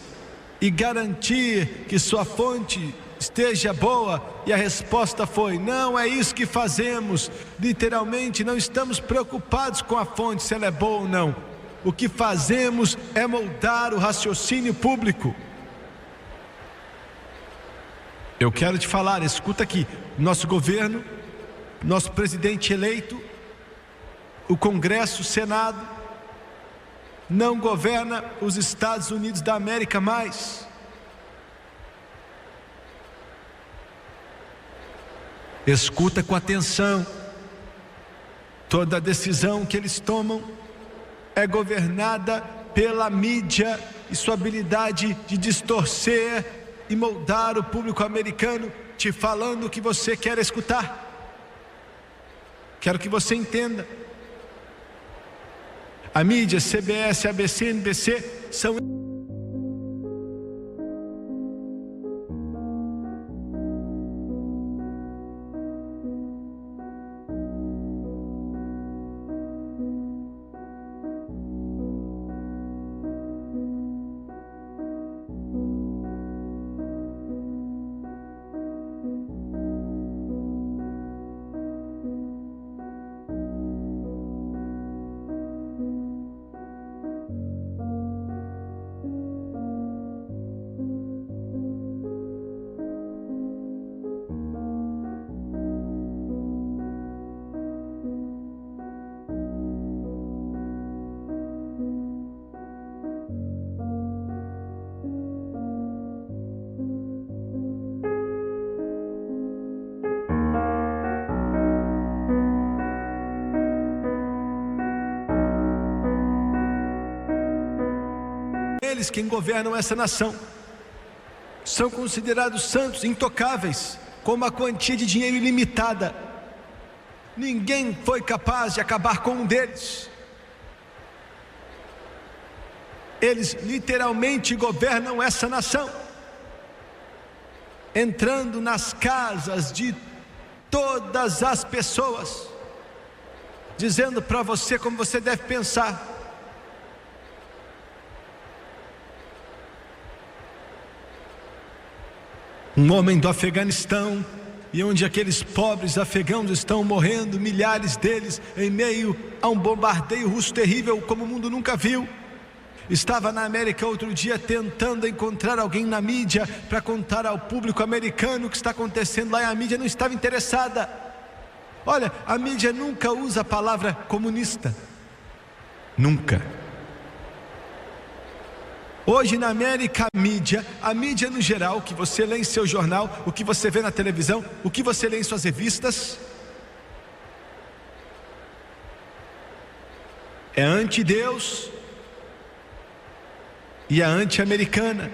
e garantir que sua fonte esteja boa? E a resposta foi: não é isso que fazemos. Literalmente, não estamos preocupados com a fonte, se ela é boa ou não. O que fazemos é moldar o raciocínio público. Eu quero te falar, escuta aqui: nosso governo, nosso presidente eleito, o Congresso, o Senado, não governa os Estados Unidos da América mais. Escuta com atenção: toda decisão que eles tomam é governada pela mídia e sua habilidade de distorcer e moldar o público americano, te falando o que você quer escutar. Quero que você entenda: a mídia, CBS, ABC, NBC, são eles quem governam essa nação. São considerados santos, intocáveis, com uma quantia de dinheiro ilimitada. Ninguém foi capaz de acabar com um deles. Eles literalmente governam essa nação, entrando nas casas de todas as pessoas, dizendo para você como você deve pensar. Um homem do Afeganistão, e onde aqueles pobres afegãos estão morrendo, milhares deles, em meio a um bombardeio russo terrível como o mundo nunca viu. Estava na América outro dia tentando encontrar alguém na mídia para contar ao público americano o que está acontecendo lá, e a mídia não estava interessada. Olha, a mídia nunca usa a palavra comunista, nunca. Hoje na América a mídia no geral, o que você lê em seu jornal, o que você vê na televisão, o que você lê em suas revistas, é anti-Deus e é anti-americana.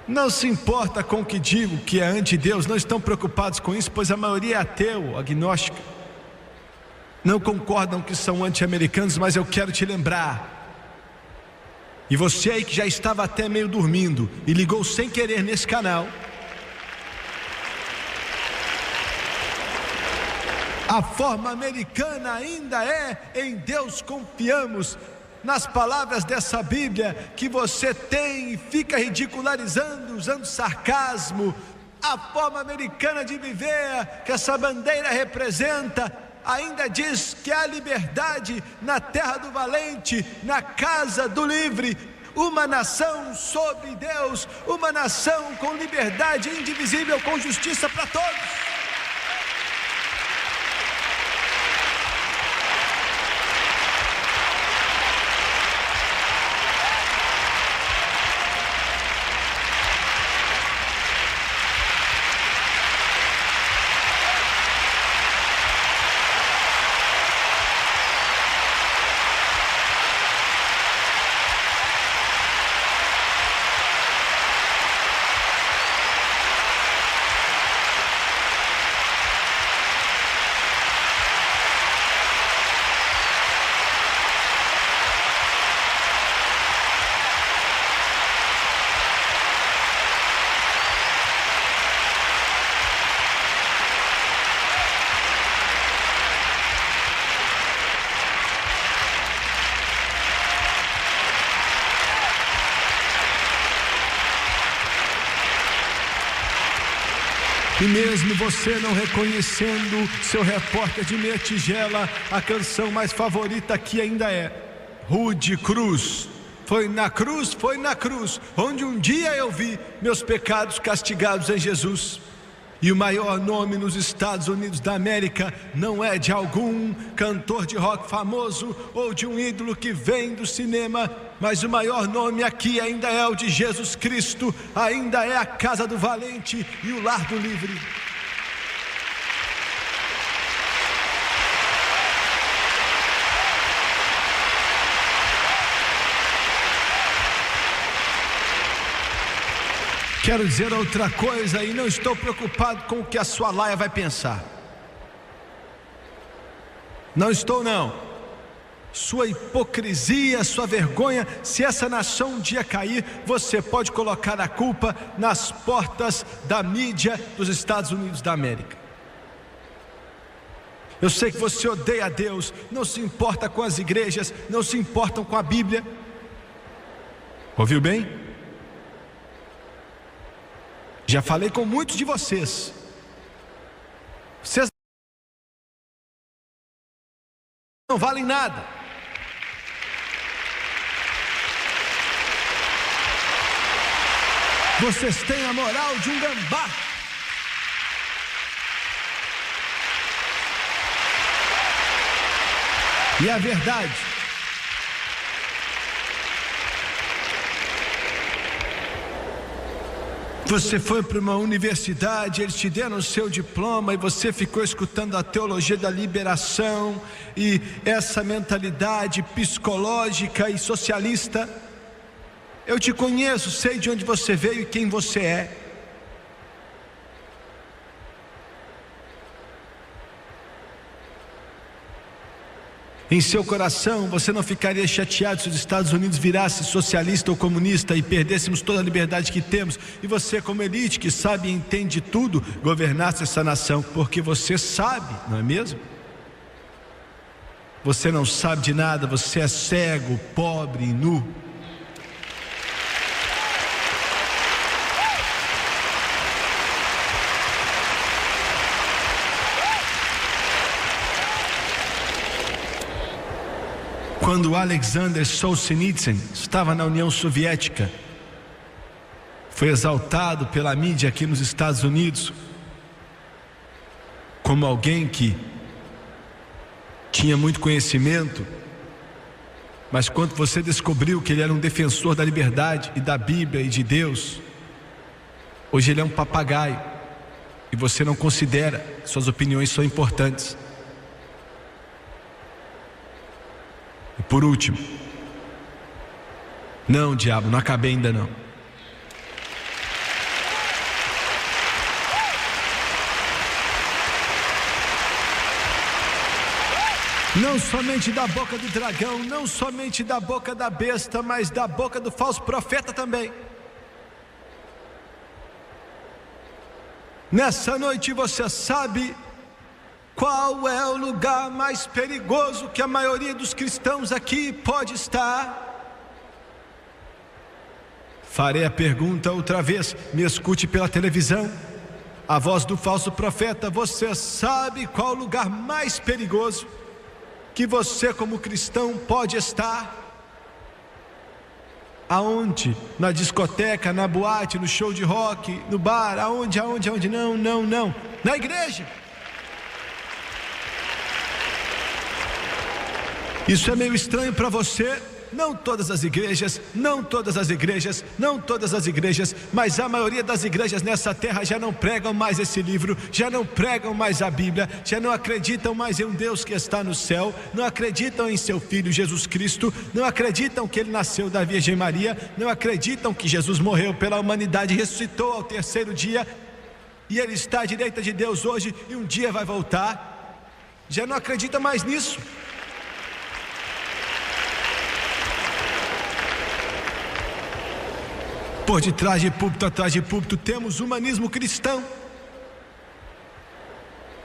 Não se importa com o que digo que é anti-Deus, não estão preocupados com isso, pois a maioria é ateu, agnóstica. Não concordam que são anti-americanos, mas eu quero te lembrar. E você aí que já estava até meio dormindo e ligou sem querer nesse canal, a forma americana ainda é em Deus confiamos. Nas palavras dessa Bíblia que você tem e fica ridicularizando, usando sarcasmo, a forma americana de viver que essa bandeira representa, ainda diz que há liberdade na terra do valente, na casa do livre, uma nação sobre Deus, uma nação com liberdade indivisível, com justiça para todos. E mesmo você não reconhecendo seu repórter de meia tigela, a canção mais favorita aqui ainda é Rude Cruz. Foi na cruz, onde um dia eu vi meus pecados castigados em Jesus. E o maior nome nos Estados Unidos da América não é de algum cantor de rock famoso ou de um ídolo que vem do cinema, mas o maior nome aqui ainda é o de Jesus Cristo, ainda é a casa do valente e o lar do livre. Quero dizer outra coisa e não estou preocupado com o que a sua laia vai pensar. Não estou não. Sua hipocrisia, sua vergonha, se essa nação um dia cair, você pode colocar a culpa nas portas da mídia dos Estados Unidos da América. Eu sei que você odeia a Deus, não se importa com as igrejas, não se importam com a Bíblia. Ouviu bem? Já falei com muitos de vocês. Vocês não valem nada. Vocês têm a moral de um gambá. E a verdade, você foi para uma universidade, eles te deram o seu diploma e você ficou escutando a teologia da liberação e essa mentalidade psicológica e socialista. Eu te conheço, sei de onde você veio e quem você é. Em seu coração, você não ficaria chateado se os Estados Unidos virasse socialista ou comunista e perdêssemos toda a liberdade que temos, e você, como elite que sabe e entende tudo, governasse essa nação, porque você sabe, não é mesmo? Você não sabe de nada, você é cego, pobre e nu. Quando Alexander Solzhenitsyn estava na União Soviética, foi exaltado pela mídia aqui nos Estados Unidos como alguém que tinha muito conhecimento, mas quando você descobriu que ele era um defensor da liberdade e da Bíblia e de Deus, hoje ele é um papagaio e você não considera que suas opiniões são importantes. E por último, não, diabo, não acabei ainda não. Não somente da boca do dragão, não somente da boca da besta, mas da boca do falso profeta também. Nessa noite você sabe qual é o lugar mais perigoso que a maioria dos cristãos aqui pode estar? Farei a pergunta outra vez, me escute pela televisão. A voz do falso profeta, você sabe qual o lugar mais perigoso que você como cristão pode estar? Aonde? Na discoteca, na boate, no show de rock, no bar, aonde? Não. Na igreja. Isso é meio estranho para você? Não todas as igrejas, mas a maioria das igrejas nessa terra já não pregam mais esse livro, já não pregam mais a Bíblia, já não acreditam mais em um Deus que está no céu, não acreditam em seu Filho Jesus Cristo, não acreditam que Ele nasceu da Virgem Maria, não acreditam que Jesus morreu pela humanidade e ressuscitou ao terceiro dia, e Ele está à direita de Deus hoje e um dia vai voltar. Já não acreditam mais nisso. Por detrás de púlpito, atrás de púlpito, temos o humanismo cristão.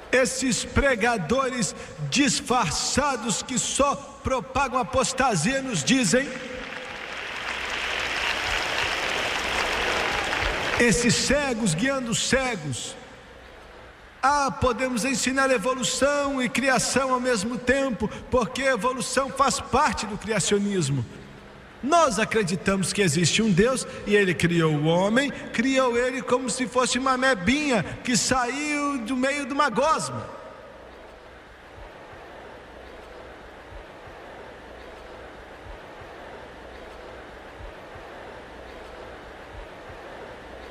Esses pregadores disfarçados que só propagam apostasia nos dizem. Esses cegos guiando cegos. Podemos ensinar evolução e criação ao mesmo tempo, porque a evolução faz parte do criacionismo. Nós acreditamos que existe um Deus e Ele criou o homem, criou ele como se fosse uma mebinha que saiu do meio de uma gosma.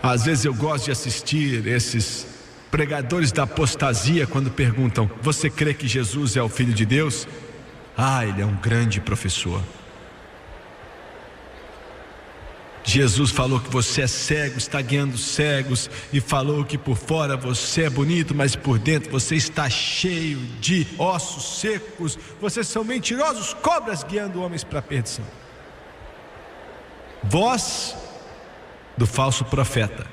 Às vezes eu gosto de assistir esses pregadores da apostasia quando perguntam: você crê que Jesus é o Filho de Deus? Ele é um grande professor. Jesus falou que você é cego, está guiando cegos, e falou que por fora você é bonito, mas por dentro você está cheio de ossos secos. Vocês são mentirosos, cobras guiando homens para a perdição. Voz do falso profeta.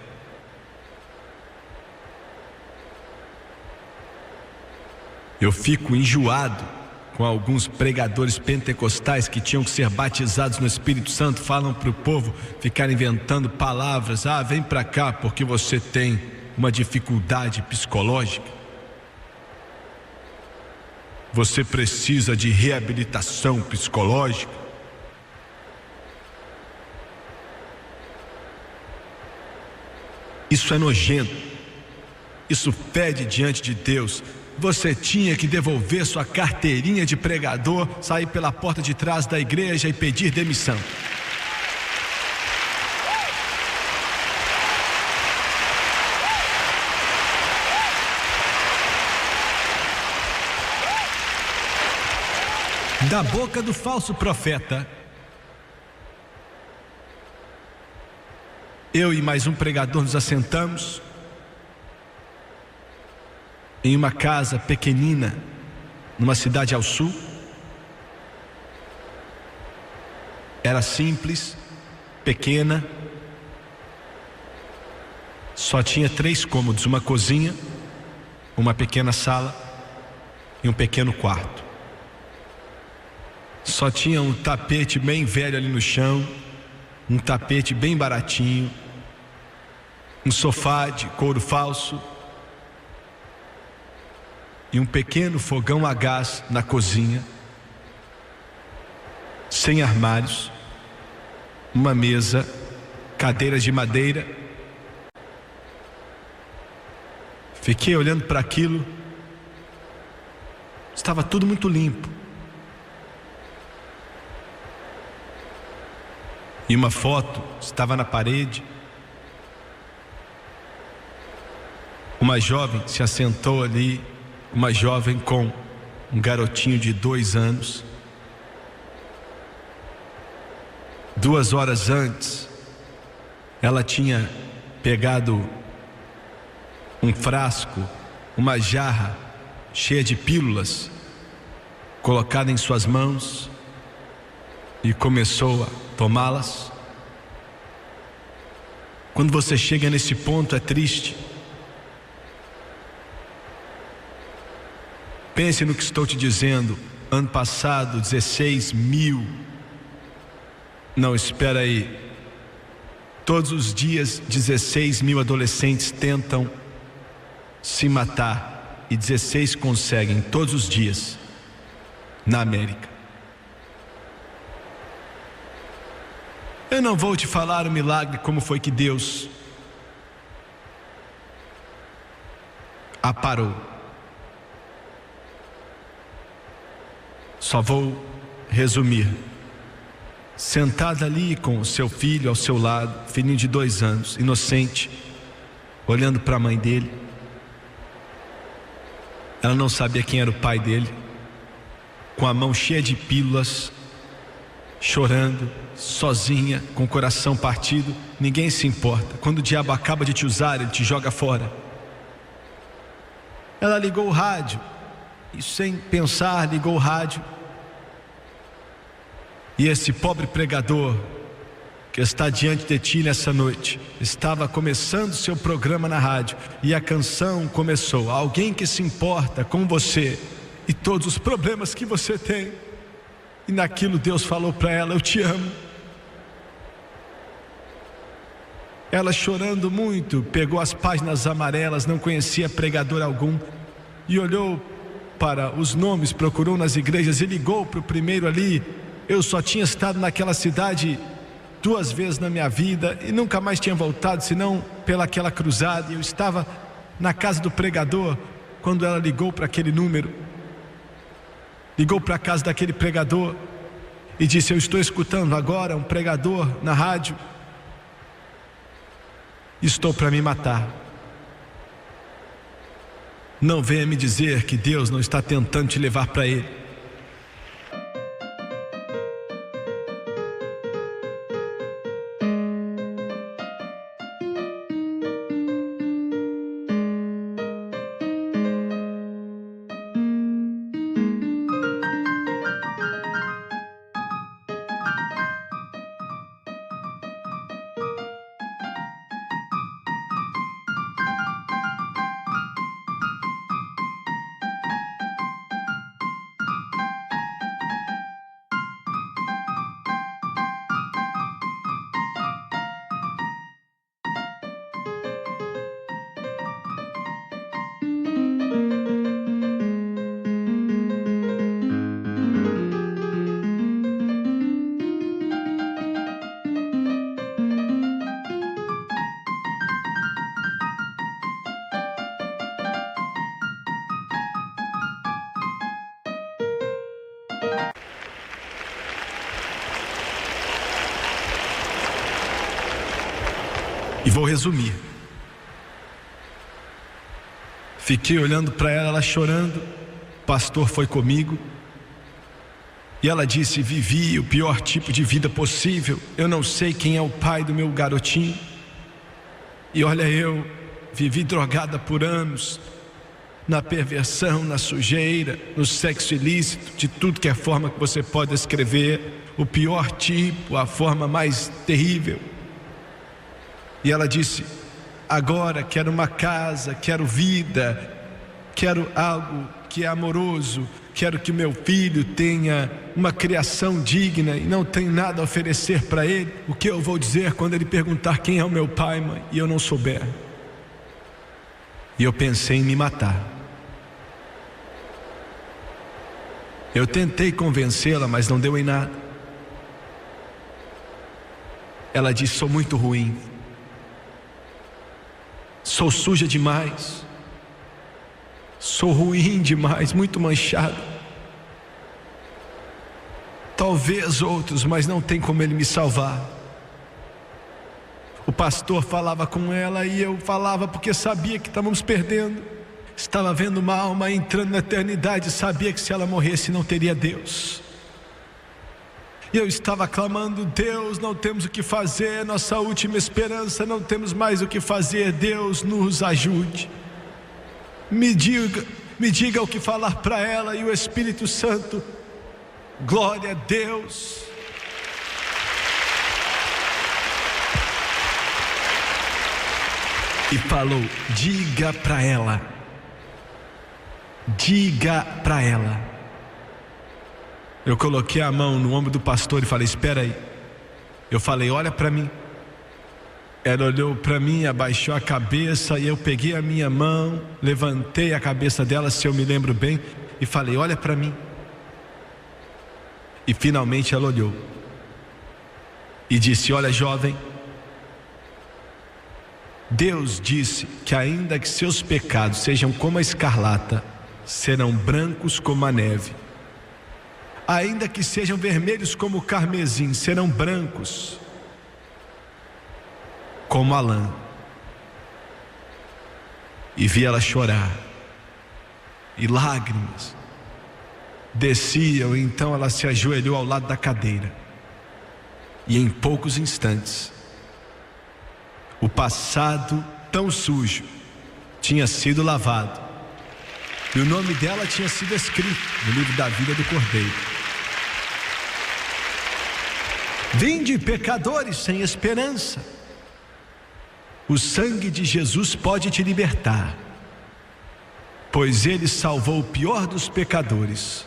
Eu fico enjoado com alguns pregadores pentecostais que tinham que ser batizados no Espírito Santo, falam para o povo ficar inventando palavras: vem para cá porque você tem uma dificuldade psicológica, você precisa de reabilitação psicológica. Isso é nojento, isso fede diante de Deus. Você tinha que devolver sua carteirinha de pregador, sair pela porta de trás da igreja e pedir demissão. Da boca do falso profeta eu e mais um pregador nos assentamos em uma casa pequenina, numa cidade ao sul. Era simples, pequena, só tinha 3 cômodos, uma cozinha, uma pequena sala e um pequeno quarto. Só tinha um tapete bem velho ali no chão, um tapete bem baratinho, um sofá de couro falso e um pequeno fogão a gás na cozinha, sem armários, uma mesa, cadeiras de madeira. Fiquei olhando para aquilo, estava tudo muito limpo. E uma foto estava na parede. Uma jovem se assentou ali, uma jovem com um garotinho de 2 anos. 2 horas antes, ela tinha pegado um frasco, uma jarra cheia de pílulas, colocada em suas mãos e começou a tomá-las. Quando você chega nesse ponto, é triste. Pense no que estou te dizendo. Ano passado, 16 mil. Não, espera aí. Todos os dias, 16 mil adolescentes tentam se matar e 16 conseguem todos os dias na América. Eu não vou te falar o milagre, como foi que Deus a parou. Só vou resumir. Sentada ali com o seu filho ao seu lado, filhinho de 2 anos, inocente, olhando para a mãe dele. Ela não sabia quem era o pai dele, com a mão cheia de pílulas, chorando, sozinha, com o coração partido. Ninguém se importa. Quando o diabo acaba de te usar, ele te joga fora. Ela ligou o rádio e, sem pensar, ligou o rádio. E esse pobre pregador que está diante de ti nessa noite estava começando seu programa na rádio, e a canção começou: alguém que se importa com você e todos os problemas que você tem. E naquilo Deus falou para ela: eu te amo. Ela, chorando muito, pegou as páginas amarelas, não conhecia pregador algum, e olhou para os nomes, procurou nas igrejas e ligou para o primeiro ali. Eu só tinha estado naquela cidade 2 vezes na minha vida e nunca mais tinha voltado, senão pelaquela cruzada. E eu estava na casa do pregador quando ela ligou para aquele número. Ligou para a casa daquele pregador e disse: eu estou escutando agora um pregador na rádio, estou para me matar. Não venha me dizer que Deus não está tentando te levar para Ele. E vou resumir. Fiquei olhando para ela, ela chorando. O pastor foi comigo e ela disse: vivi o pior tipo de vida possível. Eu não sei quem é o pai do meu garotinho. E olha, eu vivi drogada por anos, na perversão, na sujeira, no sexo ilícito, de tudo que é forma que você pode descrever, o pior tipo, a forma mais terrível. E ela disse: agora quero uma casa, quero vida, quero algo que é amoroso, quero que meu filho tenha uma criação digna e não tenho nada a oferecer para ele. O que eu vou dizer quando ele perguntar quem é o meu pai, mãe, e eu não souber? E eu pensei em me matar. Eu tentei convencê-la, mas não deu em nada. Ela disse: sou muito ruim, sou suja demais, sou ruim demais, muito manchado. Talvez outros, mas não tem como ele me salvar. O pastor falava com ela e eu falava porque sabia que estávamos perdendo. Estava vendo uma alma entrando na eternidade, sabia que se ela morresse não teria Deus. E eu estava clamando: Deus, não temos o que fazer, nossa última esperança, não temos mais o que fazer, Deus nos ajude. Me diga o que falar para ela. E o Espírito Santo, glória a Deus, e falou: diga para ela. Diga para ela. Eu coloquei a mão no ombro do pastor e falei: espera aí. Eu falei: olha para mim. Ela olhou para mim, abaixou a cabeça, e eu peguei a minha mão, levantei a cabeça dela, se eu me lembro bem, e falei: olha para mim. E finalmente ela olhou e disse: olha, jovem, Deus disse que ainda que seus pecados sejam como a escarlata, serão brancos como a neve. Ainda que sejam vermelhos como o carmesim, serão brancos como a lã. E vi ela chorar, e lágrimas desciam. Então ela se ajoelhou ao lado da cadeira, e em poucos instantes o passado tão sujo tinha sido lavado, e o nome dela tinha sido escrito no livro da vida do Cordeiro. Vinde, pecadores sem esperança, o sangue de Jesus pode te libertar, pois ele salvou o pior dos pecadores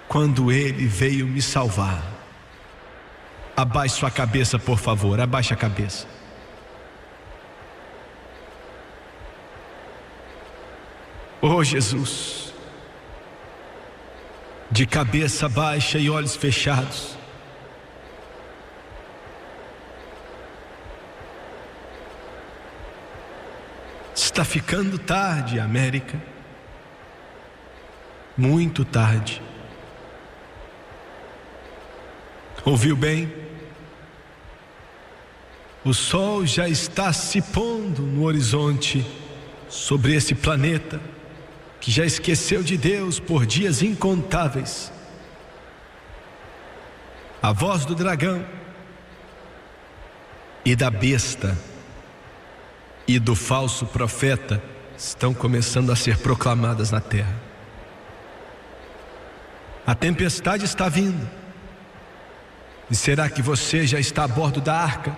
quando ele veio me salvar. Abaixe sua cabeça, por favor, abaixe a cabeça. Oh Jesus, de cabeça baixa e olhos fechados, está ficando tarde, América, muito tarde. Ouviu bem? O sol já está se pondo no horizonte sobre esse planeta que já esqueceu de Deus por dias incontáveis. A voz do dragão e da besta e do falso profeta estão começando a ser proclamadas na terra. A tempestade está vindo. E será que você já está a bordo da arca?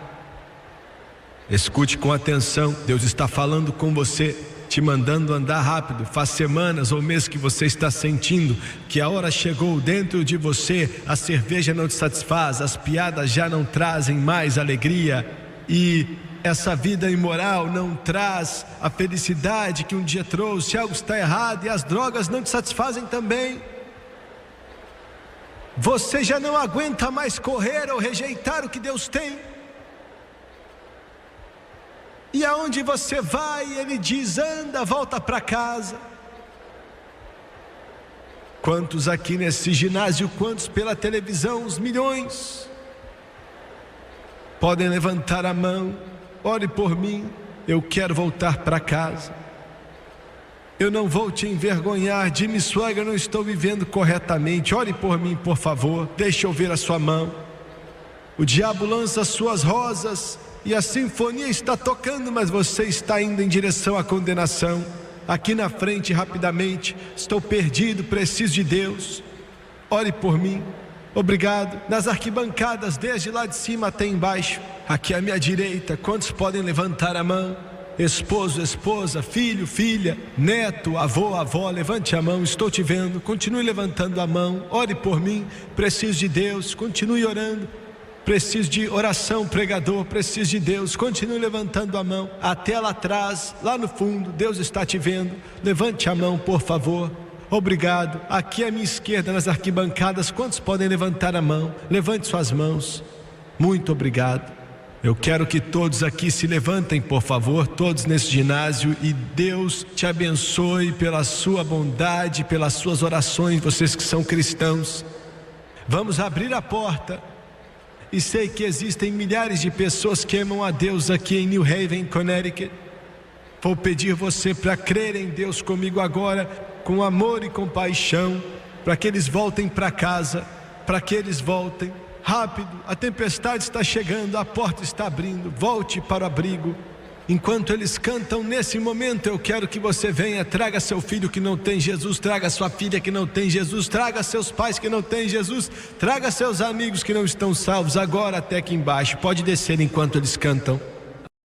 Escute com atenção. Deus está falando com você, te mandando andar rápido. Faz semanas ou meses que você está sentindo que a hora chegou dentro de você. A cerveja não te satisfaz, as piadas já não trazem mais alegria, e essa vida imoral não traz a felicidade que um dia trouxe. Algo está errado, e as drogas não te satisfazem também. Você já não aguenta mais correr ou rejeitar o que Deus tem. E aonde você vai, Ele diz: anda, volta para casa. Quantos aqui nesse ginásio, quantos pela televisão, os milhões, podem levantar a mão: ore por mim, eu quero voltar para casa. Eu não vou te envergonhar, Jimmy Swaggart, eu não estou vivendo corretamente, ore por mim, por favor, deixe eu ver a sua mão. O diabo lança suas rosas e a sinfonia está tocando, mas você está indo em direção à condenação. Aqui na frente, rapidamente, estou perdido, preciso de Deus. Ore por mim. Obrigado. Nas arquibancadas, desde lá de cima até embaixo, aqui à minha direita, quantos podem levantar a mão? Esposo, esposa, filho, filha, neto, avô, avó, levante a mão, estou te vendo. Continue levantando a mão. Ore por mim. Preciso de Deus. Continue orando. Preciso de oração, pregador, preciso de Deus. Continue levantando a mão, até lá atrás, lá no fundo, Deus está te vendo. Levante a mão, por favor. Obrigado. Aqui à minha esquerda, nas arquibancadas, quantos podem levantar a mão? Levante suas mãos. Muito obrigado. Eu quero que todos aqui se levantem, por favor, todos nesse ginásio, e Deus te abençoe pela sua bondade, pelas suas orações, vocês que são cristãos. Vamos abrir a porta. E sei que existem milhares de pessoas que amam a Deus aqui em New Haven, Connecticut. Vou pedir você para crer em Deus comigo agora, com amor e compaixão, para que eles voltem para casa, para que eles voltem rápido. A tempestade está chegando, a porta está abrindo. Volte para o abrigo. Enquanto eles cantam nesse momento, eu quero que você venha, traga seu filho que não tem Jesus, traga sua filha que não tem Jesus, traga seus pais que não têm Jesus, traga seus amigos que não estão salvos, agora até aqui embaixo. Pode descer enquanto eles cantam.